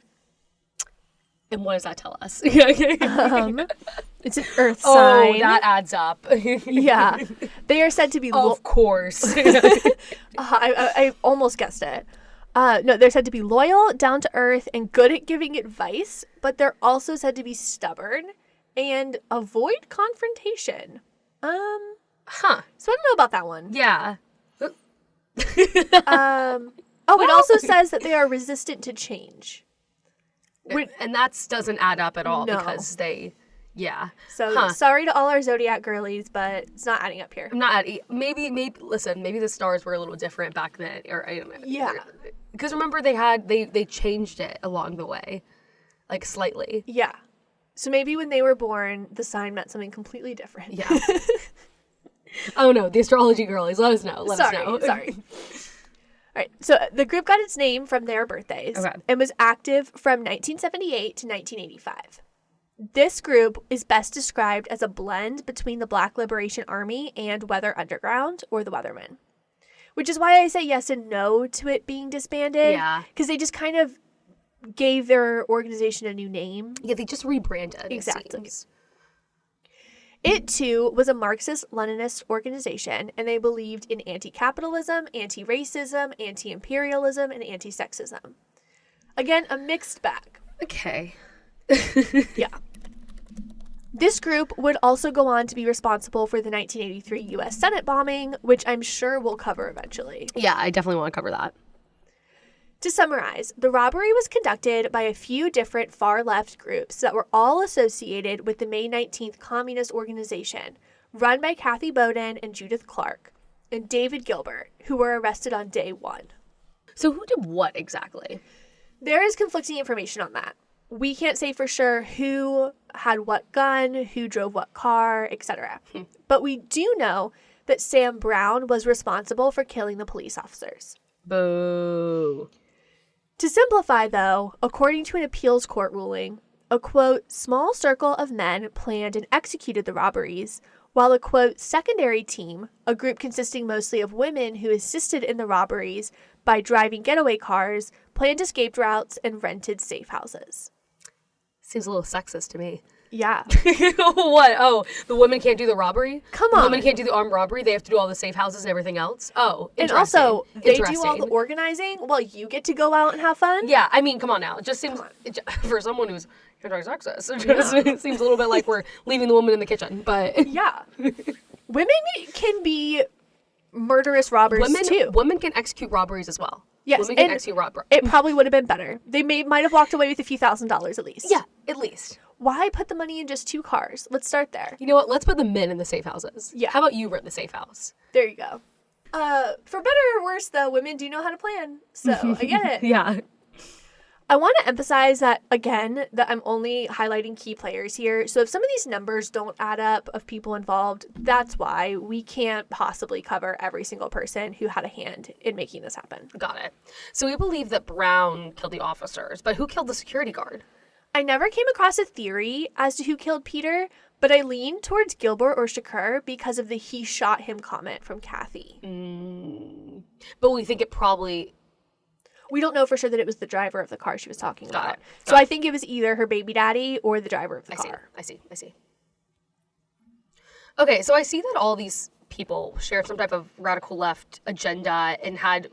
And what does that tell us? It's an earth Oh, sign. that adds up. Yeah. They are said to be... Of course. I almost guessed it. No, they're said to be loyal, down to earth, and good at giving advice, but they're also said to be stubborn and avoid confrontation. So I don't know about that one. Yeah. It also says that they are resistant to change. And that doesn't add up at all No. because they, yeah. So sorry to all our Zodiac girlies, but it's not adding up here. I'm not adding, maybe, listen, maybe the stars were a little different back then, or I don't know. Yeah. Because remember they changed it along the way, like slightly. Yeah. So maybe when they were born, the sign meant something completely different. Yeah. Oh no, the astrology girlies, let us know. Let us know. Sorry. All right, so the group got its name from their birthdays and was active from 1978 to 1985. This group is best described as a blend between the Black Liberation Army and Weather Underground, or the Weathermen, which is why I say yes and no to it being disbanded. Yeah. Because they just kind of gave their organization a new name. Yeah, they just rebranded. Exactly. It, too, was a Marxist-Leninist organization, and they believed in anti-capitalism, anti-racism, anti-imperialism, and anti-sexism. Again, a mixed bag. Okay. Yeah. This group would also go on to be responsible for the 1983 U.S. Senate bombing, which I'm sure we'll cover eventually. Yeah, I definitely want to cover that. To summarize, the robbery was conducted by a few different far-left groups that were all associated with the May 19th Communist Organization, run by Kathy Bowden and Judith Clark, and David Gilbert, who were arrested on day one. So who did what exactly? There is conflicting information on that. We can't say for sure who had what gun, who drove what car, etc. But we do know that Sam Brown was responsible for killing the police officers. Boo. To simplify, though, according to an appeals court ruling, a, quote, small circle of men planned and executed the robberies, while a, quote, secondary team, a group consisting mostly of women who assisted in the robberies by driving getaway cars, planned escape routes, and rented safe houses. Seems a little sexist to me. Yeah. What? Oh, the women can't do the robbery? Come The on. women can't do the armed robbery? They have to do all the safe houses and everything else? Oh, And interesting. also, they do all the Interesting. organizing while you get to go out and have fun. Yeah, I mean, come on now. It just seems, for someone who's anti-sexist, it seems a little bit like we're leaving the woman in the kitchen. But Yeah. Women can be murderous robbers too. women can execute robberies as well. Yes, Women can and execute robbery. It probably would have been better. They might have walked away with a few $1,000s at least. Yeah, at least. Why put the money in just 2 cars? Let's start there. You know what? Let's put the men in the safe houses. Yeah. How about you rent the safe house? There you go. For better or worse, though, women do know how to plan. So I get it. Yeah. I want to emphasize that, again, that I'm only highlighting key players here. So if some of these numbers don't add up of people involved, that's why we can't possibly cover every single person who had a hand in making this happen. Got it. So we believe that Brown killed the officers, but who killed the security guard? I never came across a theory as to who killed Peter, but I lean towards Gilbert or Shakur because of the "he shot him" comment from Kathy. But we think it probably... We don't know for sure that it was the driver of the car she was talking Got about. it. So I think it was either her baby daddy or the driver of the car. I see. Okay, so I see that all these people shared some type of radical left agenda and had,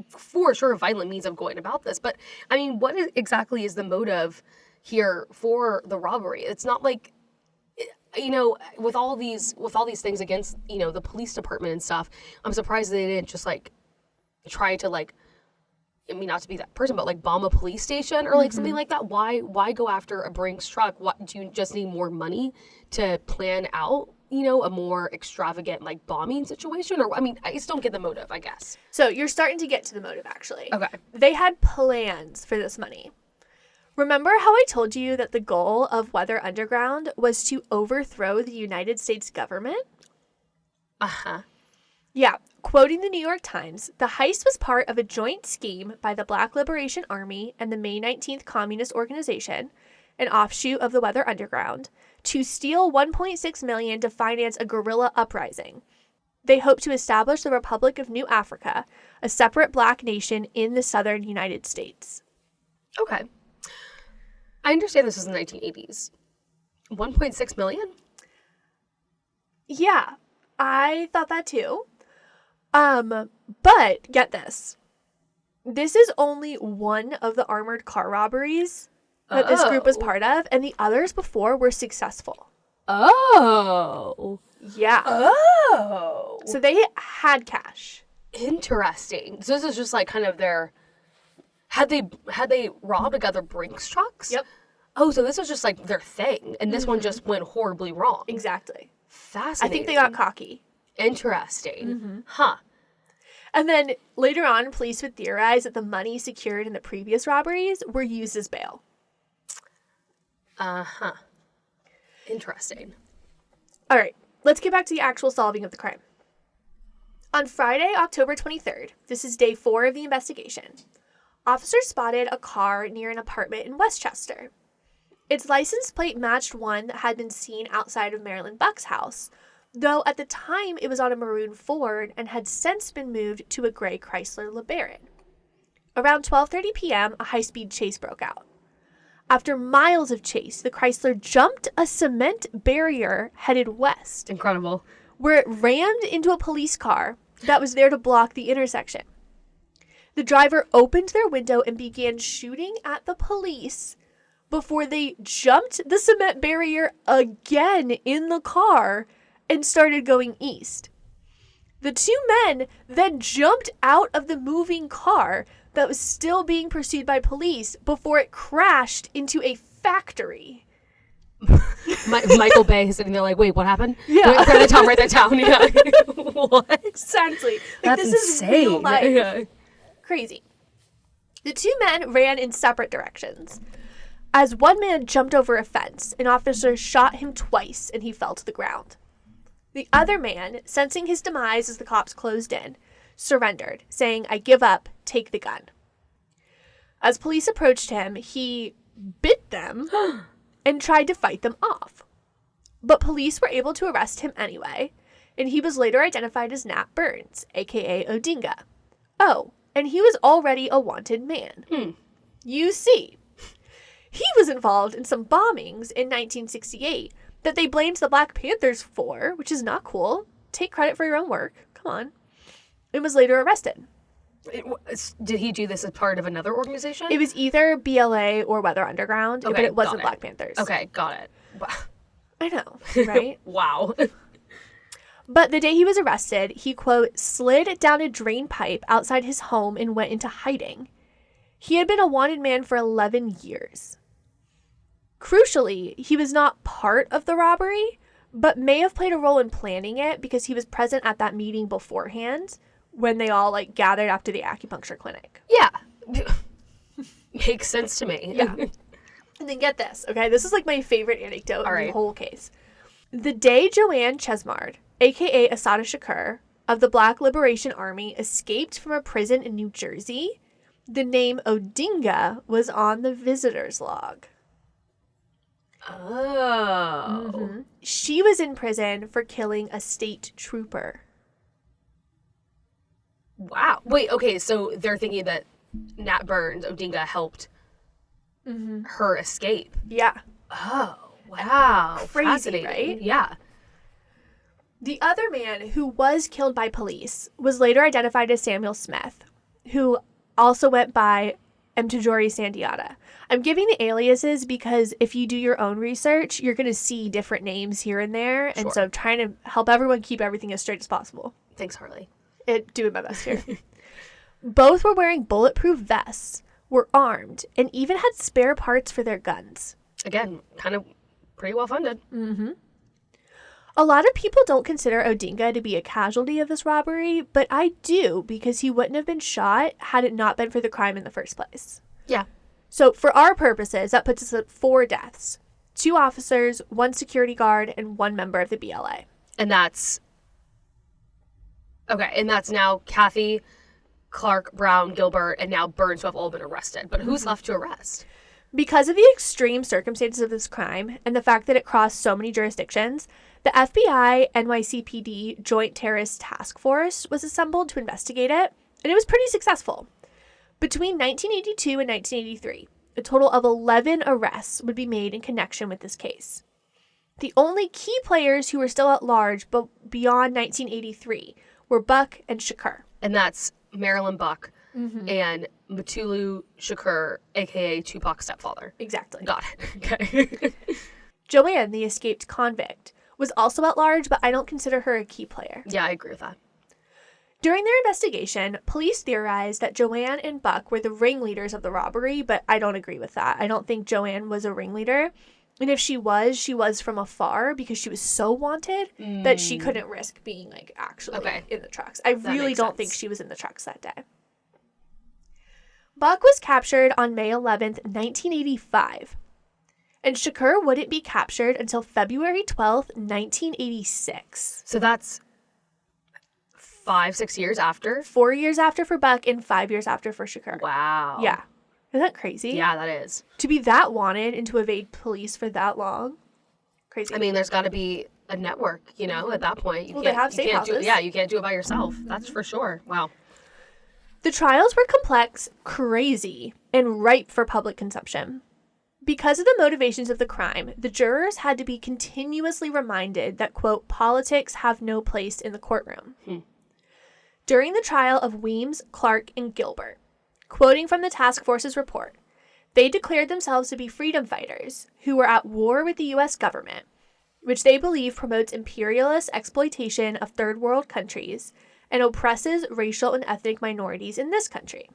for sure, violent means of going about this. But, I mean, what exactly is the motive here for the robbery? It's not like, you know, with all these things against, you know, the police department and stuff, I'm surprised they didn't just, like, try to, like, I mean, not to be that person, but like bomb a police station or like something like that. Why go after a Brink's truck? What, do you just need more money to plan out, you know, a more extravagant like bombing situation? Or, I mean, I just don't get the motive, I guess. So you're starting to get to the motive, actually. Okay. They had plans for this money. Remember how I told you that the goal of Weather Underground was to overthrow the United States government? Uh-huh. Yeah. Quoting the New York Times, the heist was part of a joint scheme by the Black Liberation Army and the May 19th Communist Organization, an offshoot of the Weather Underground, to steal $1.6 million to finance a guerrilla uprising. They hoped to establish the Republic of New Africa, a separate black nation in the southern United States. Okay. I understand this was the 1980s. 1.6 million? Yeah, I thought that too. But get this. This is only one of the armored car robberies that this group was part of, and the others before were successful. Oh. Yeah. Oh. So they had cash. Interesting. So this is just like kind of their... Had they robbed like other Brink's trucks? Yep. Oh, so this was just like their thing, and this one just went horribly wrong. Exactly. I Fascinating. think they got cocky. Interesting. Huh. And then later on, police would theorize that the money secured in the previous robberies were used as bail. Uh-huh. Interesting. All right, let's get back to the actual solving of the crime. On Friday, October 23rd, this is day 4 of the investigation, officers spotted a car near an apartment in Westchester. Its license plate matched one that had been seen outside of Marilyn Buck's house, though at the time it was on a maroon Ford and had since been moved to a gray Chrysler LeBaron. Around 12:30 p.m., a high-speed chase broke out. After miles of chase, the Chrysler jumped a cement barrier headed west, Incredible. where it rammed into a police car that was there to block the intersection. The driver opened their window and began shooting at the police before they jumped the cement barrier again in the car and started going east. The 2 men then jumped out of the moving car that was still being pursued by police before it crashed into a factory. Michael Bay is sitting there like, wait, what happened? Yeah. Write that down, write that down. Yeah. What? Exactly. Like, That's this insane. is real life. Yeah. Crazy. The 2 men ran in separate directions. As one man jumped over a fence, an officer shot him twice and he fell to the ground. The other man, sensing his demise as the cops closed in, surrendered, saying, "I give up, take the gun." As police approached him, he bit them and tried to fight them off. But police were able to arrest him anyway, and he was later identified as Nat Burns, aka Odinga. Oh, and he was already a wanted man. You see. He was involved in some bombings in 1968 that they blamed the Black Panthers for, which is not cool. Take credit for your own work. Come on. And was later arrested. Did he do this as part of another organization? It was either BLA or Weather Underground, Okay, but it wasn't got it. Black Panthers. Okay, got it. I know, right? Wow. But the day he was arrested, he, quote, slid down a drain pipe outside his home and went into hiding. He had been a wanted man for 11 years. Crucially, he was not part of the robbery, but may have played a role in planning it because he was present at that meeting beforehand when they all, like, gathered after the acupuncture clinic. Yeah. Makes sense to me. Yeah. And then get this, okay? This is, like, my favorite anecdote in right. the whole case. The day Joanne Chesmard, a.k.a. Assata Shakur, of the Black Liberation Army escaped from a prison in New Jersey, the name Odinga was on the visitor's log. Oh. Mm-hmm. She was in prison for killing a state trooper. Wow. Wait, okay, so they're thinking that Nat Burns, Odinga, helped her escape. Yeah. Oh, wow. Crazy, Fascinating. right? Yeah. The other man who was killed by police was later identified as Samuel Smith, who also went by Mtajori Sandiata. I'm giving the aliases because if you do your own research, you're going to see different names here and there. And Sure. so I'm trying to help everyone keep everything as straight as possible. Thanks, Harley. Doing my best here. Both were wearing bulletproof vests, were armed, and even had spare parts for their guns. Again, kind of pretty well funded. A lot of people don't consider Odinga to be a casualty of this robbery, but I do because he wouldn't have been shot had it not been for the crime in the first place. Yeah. So for our purposes, that puts us at 4 deaths. 2 officers, 1 security guard, and 1 member of the BLA. And that's... Okay, and that's now Kathy, Clark, Brown, Gilbert, and now Burns, who have all been arrested. But who's left to arrest? Because of the extreme circumstances of this crime and the fact that it crossed so many jurisdictions, the FBI NYCPD Joint Terrorist Task Force was assembled to investigate it, and it was pretty successful. Between 1982 and 1983, a total of 11 arrests would be made in connection with this case. The only key players who were still at large but beyond 1983 were Buck and Shakur. And that's Marilyn Buck and Mutulu Shakur, a.k.a. Tupac's stepfather. Exactly. Got it. Okay. Joanne, the escaped convict, was also at large, but I don't consider her a key player. Yeah, I agree with that. During their investigation, police theorized that Joanne and Buck were the ringleaders of the robbery, but I don't agree with that. I don't think Joanne was a ringleader. And if she was from afar because she was so wanted that she couldn't risk being, like, actually in the trucks. I really don't think she was in the trucks that day. Buck was captured on May 11th, 1985. And Shakur wouldn't be captured until February 12th, 1986. So that's 5-6 years after? 4 years after for Buck and 5 years after for Shakur. Wow. Yeah. Isn't that crazy? Yeah, that is. To be that wanted and to evade police for that long. Crazy. I mean, there's got to be a network, you know, at that point. Well, they have safe houses. You can't do it by yourself. That's for sure. Wow. The trials were complex, crazy, and ripe for public consumption. Because of the motivations of the crime, the jurors had to be continuously reminded that, quote, politics have no place in the courtroom. During the trial of Weems, Clark, and Gilbert, quoting from the task force's report, they declared themselves to be freedom fighters who were at war with the U.S. government, which they believe promotes imperialist exploitation of third world countries and oppresses racial and ethnic minorities in this country.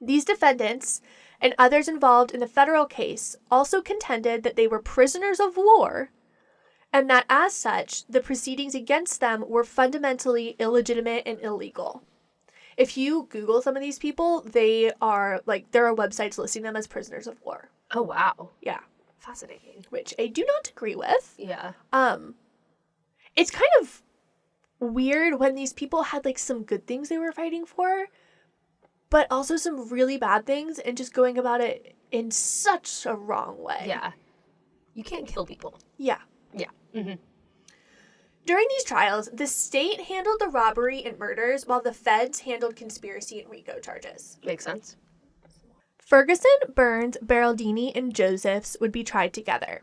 These defendants and others involved in the federal case also contended that they were prisoners of war and that as such, the proceedings against them were fundamentally illegitimate and illegal. If you Google some of these people, they are, like, there are websites listing them as prisoners of war. Oh, wow. Yeah. Fascinating. Which I do not agree with. Yeah. It's kind of weird when these people had, like, some good things they were fighting for, but also some really bad things and just going about it in such a wrong way. Yeah. You can't kill people. Yeah. Yeah. Mm-hmm. During these trials, the state handled the robbery and murders while the feds handled conspiracy and RICO charges. Makes sense. Ferguson, Burns, Beraldini, and Josephs would be tried together.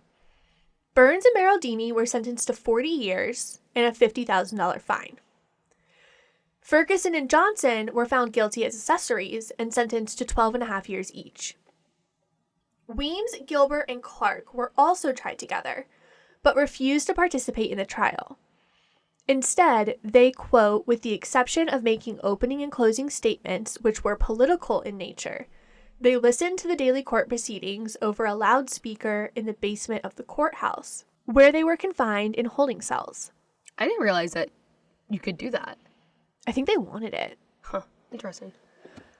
Burns and Beraldini were sentenced to 40 years and a $50,000 fine. Ferguson and Johnson were found guilty as accessories and sentenced to 12.5 years each. Weems, Gilbert, and Clark were also tried together, but refused to participate in the trial. Instead, they, quote, with the exception of making opening and closing statements which were political in nature, they listened to the daily court proceedings over a loudspeaker in the basement of the courthouse, where they were confined in holding cells. I didn't realize that you could do that. I think they wanted it. Huh. Interesting.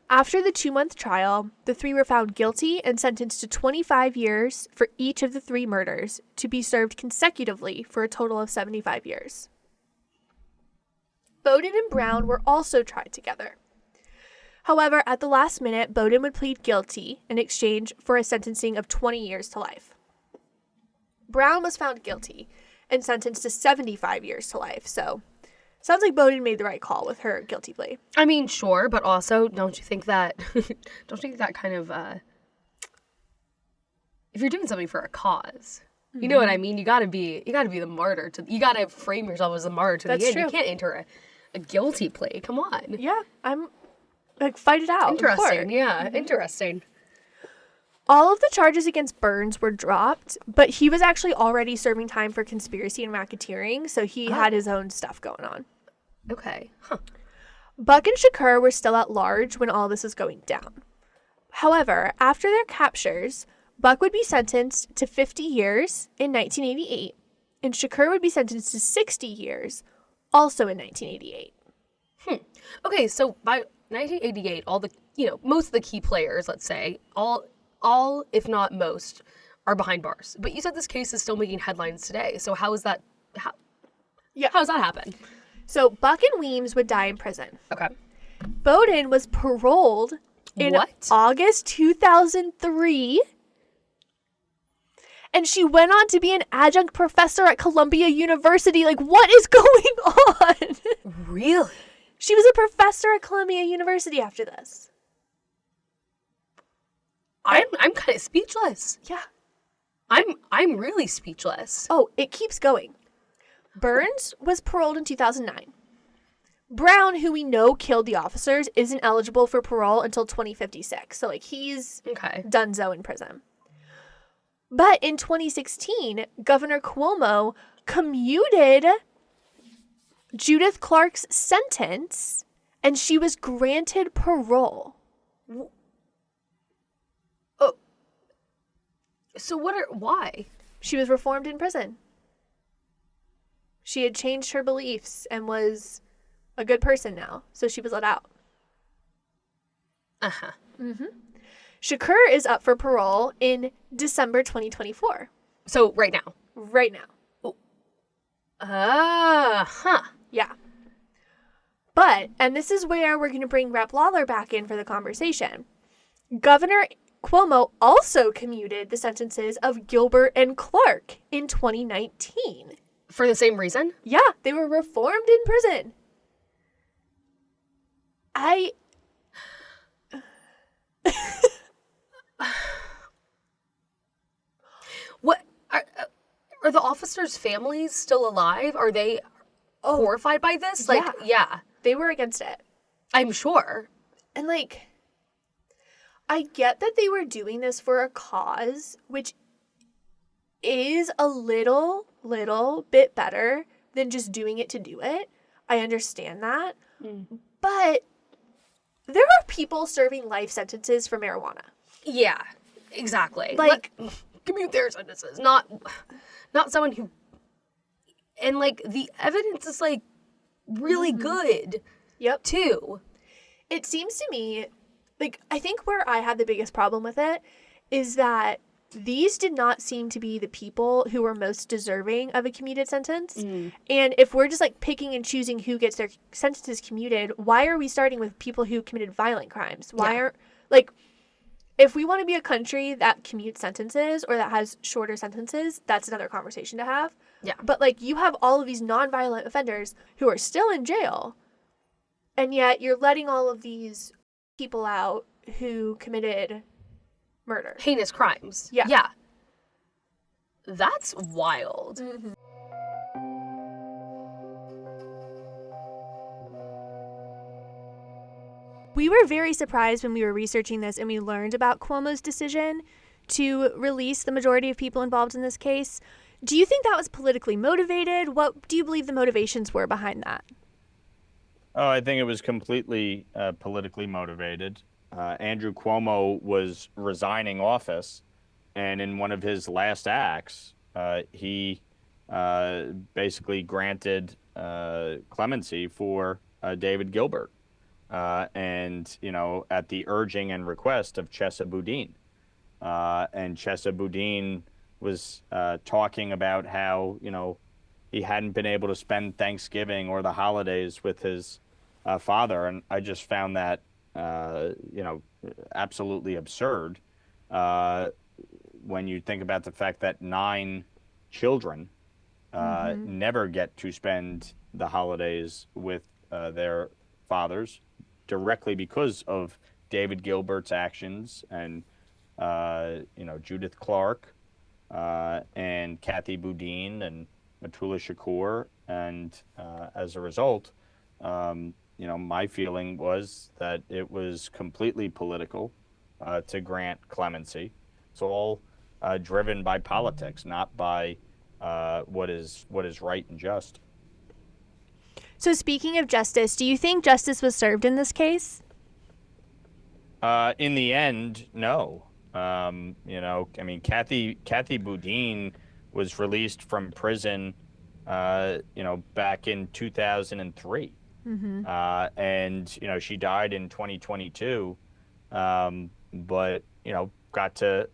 After the 2-month trial, the three were found guilty and sentenced to 25 years for each of the 3 murders, to be served consecutively for a total of 75 years. Bowden and Brown were also tried together. However, at the last minute, Bowden would plead guilty in exchange for a sentencing of 20 years to life. Brown was found guilty and sentenced to 75 years to life, so sounds like Bowden made the right call with her guilty plea. I mean, sure, but also, don't you think that kind of, if you're doing something for a cause, you know what I mean? You gotta be the martyr you gotta frame yourself as a martyr to That's the end. true. You can't enter a guilty plea. Come on. Yeah, I'm like, fight it out. Interesting. Yeah, interesting. All of the charges against Burns were dropped, but he was actually already serving time for conspiracy and racketeering, so he had his own stuff going on. Okay. Huh. Buck and Shakur were still at large when all this was going down. However, after their captures, Buck would be sentenced to 50 years in 1988, and Shakur would be sentenced to 60 years, also in 1988. Okay, so by 1988, most of the key players, let's say, all if not most, are behind bars. But you said this case is still making headlines today. So how does that happen? So Buck and Weems would die in prison. Okay. Bowden was paroled in August 2003, and she went on to be an adjunct professor at Columbia University. Like, what is going on? Really? She was a professor at Columbia University after this. I'm kind of speechless. Yeah. I'm really speechless. Oh, it keeps going. Burns was paroled in 2009. Brown, who we know killed the officers, isn't eligible for parole until 2056. So, like, he's donezo in prison. But in 2016, Governor Cuomo commuted Judith Clark's sentence, and she was granted parole. Oh. So why? She was reformed in prison. She had changed her beliefs and was a good person now, so she was let out. Uh-huh. Mm-hmm. Shakur is up for parole in December 2024. So right now? Right now. Huh. Yeah. But, and this is where we're going to bring Rep. Lawler back in for the conversation, Governor Cuomo also commuted the sentences of Gilbert and Clark in 2019. For the same reason? Yeah, they were reformed in prison. What are the officers' families still alive? Are they horrified by this? Like, yeah. They were against it. I'm sure. And, like, I get that they were doing this for a cause, which is a little bit better than just doing it to do it. I understand that. But there are people serving life sentences for marijuana. Yeah, exactly. Like, commute their sentences, not someone who, and like the evidence is like really good. Yep. Too. It seems to me, like, I think where I had the biggest problem with it is that these did not seem to be the people who were most deserving of a commuted sentence. And if we're just like picking and choosing who gets their sentences commuted, why are we starting with people who committed violent crimes? Why aren't, like, if we want to be a country that commutes sentences or that has shorter sentences, that's another conversation to have. Yeah. But, like, you have all of these nonviolent offenders who are still in jail, and yet you're letting all of these people out who committed murder. Heinous crimes. Yeah. Yeah. That's wild. Mm-hmm. We were very surprised when we were researching this and we learned about Cuomo's decision to release the majority of people involved in this case. Do you think that was politically motivated? What do you believe the motivations were behind that? Oh, I think it was completely politically motivated. Andrew Cuomo was resigning office, and in one of his last acts, he basically granted clemency for David Gilbert, and at the urging and request of Chesa Boudin. And Chesa Boudin was talking about how he hadn't been able to spend Thanksgiving or the holidays with his father, and I just found that absolutely absurd when you think about the fact that 9 children never get to spend the holidays with their fathers directly because of David Gilbert's actions and Judith Clark and Kathy Boudin and Matula Shakur, and as a result, my feeling was that it was completely political to grant clemency. It's all driven by politics, not by what is right and just. So speaking of justice, do you think justice was served in this case? In the end, no. Kathy Boudin was released from prison, back in 2003. Mm-hmm. And she died in 2022, but got to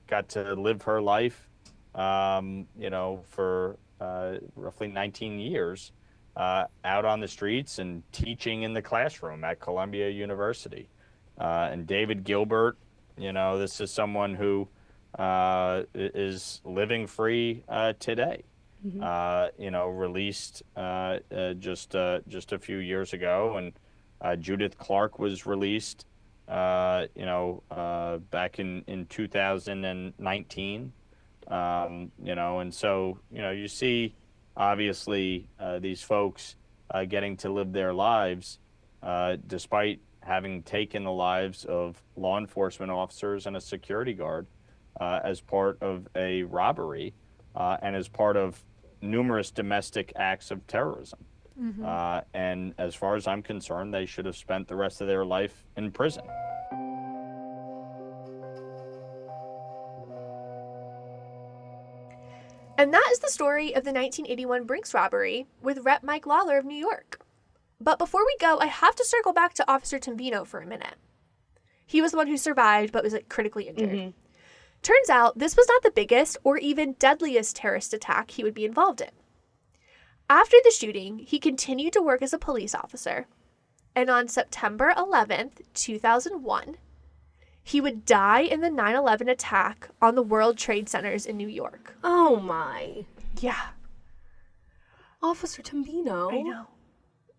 live her life, for roughly 19 years, out on the streets and teaching in the classroom at Columbia University. And David Gilbert, this is someone who is living free today. Mm-hmm. Released just a few years ago, and Judith Clark was released, back in 2019, and so you see obviously these folks getting to live their lives despite having taken the lives of law enforcement officers and a security guard as part of a robbery. And as part of numerous domestic acts of terrorism. Mm-hmm. And as far as I'm concerned, they should have spent the rest of their life in prison. And that is the story of the 1981 Brink's robbery with Rep. Mike Lawler of New York. But before we go, I have to circle back to Officer Tombino for a minute. He was the one who survived but was critically injured. Mm-hmm. Turns out this was not the biggest or even deadliest terrorist attack he would be involved in. After the shooting, he continued to work as a police officer, and on September 11th, 2001, he would die in the 9/11 attack on the World Trade Centers in New York. Oh my. Yeah. Officer Tombino. I know.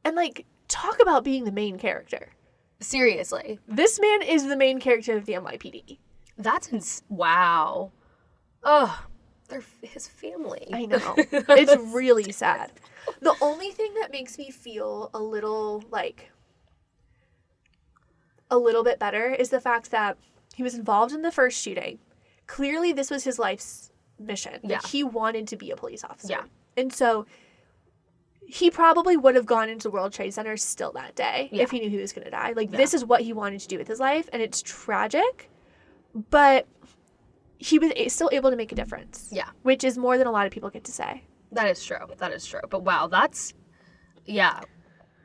And talk about being the main character. Seriously. This man is the main character of the NYPD. That's wow. Ugh, they're his family. I know. It's really sad. The only thing that makes me feel a little bit better is the fact that he was involved in the first shooting. Clearly, this was his life's mission. Yeah. He wanted to be a police officer. Yeah. And so he probably would have gone into World Trade Center still that day if he knew he was going to die. This is what he wanted to do with his life, and it's tragic. But he was still able to make a difference. Yeah. Which is more than a lot of people get to say. That is true. But wow, that's,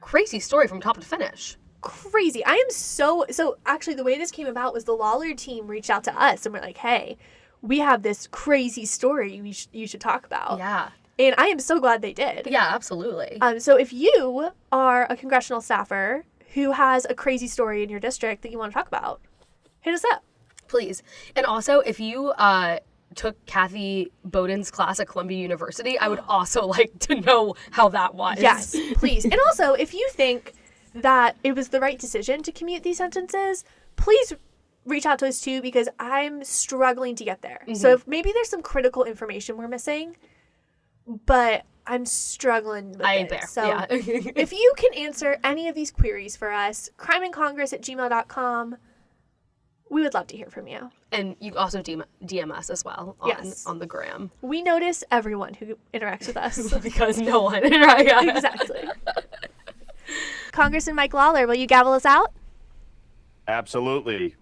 crazy story from top to finish. Crazy. I am so actually the way this came about was the Lawler team reached out to us and we're like, hey, we have this crazy story you should talk about. Yeah. And I am so glad they did. Yeah, absolutely. So if you are a congressional staffer who has a crazy story in your district that you want to talk about, hit us up. Please. And also, if you took Kathy Boudin's class at Columbia University, I would also like to know how that was. Yes, please. And also, if you think that it was the right decision to commute these sentences, please reach out to us too, because I'm struggling to get there. So if maybe there's some critical information we're missing, but I'm struggling with I it. ain't there. So Yeah. if you can answer any of these queries for us, crimeincongress@gmail.com. We would love to hear from you. And you also DM us as well on the gram. We notice everyone who interacts with us. Because no one. Right? Exactly. Congressman Mike Lawler, will you gavel us out? Absolutely.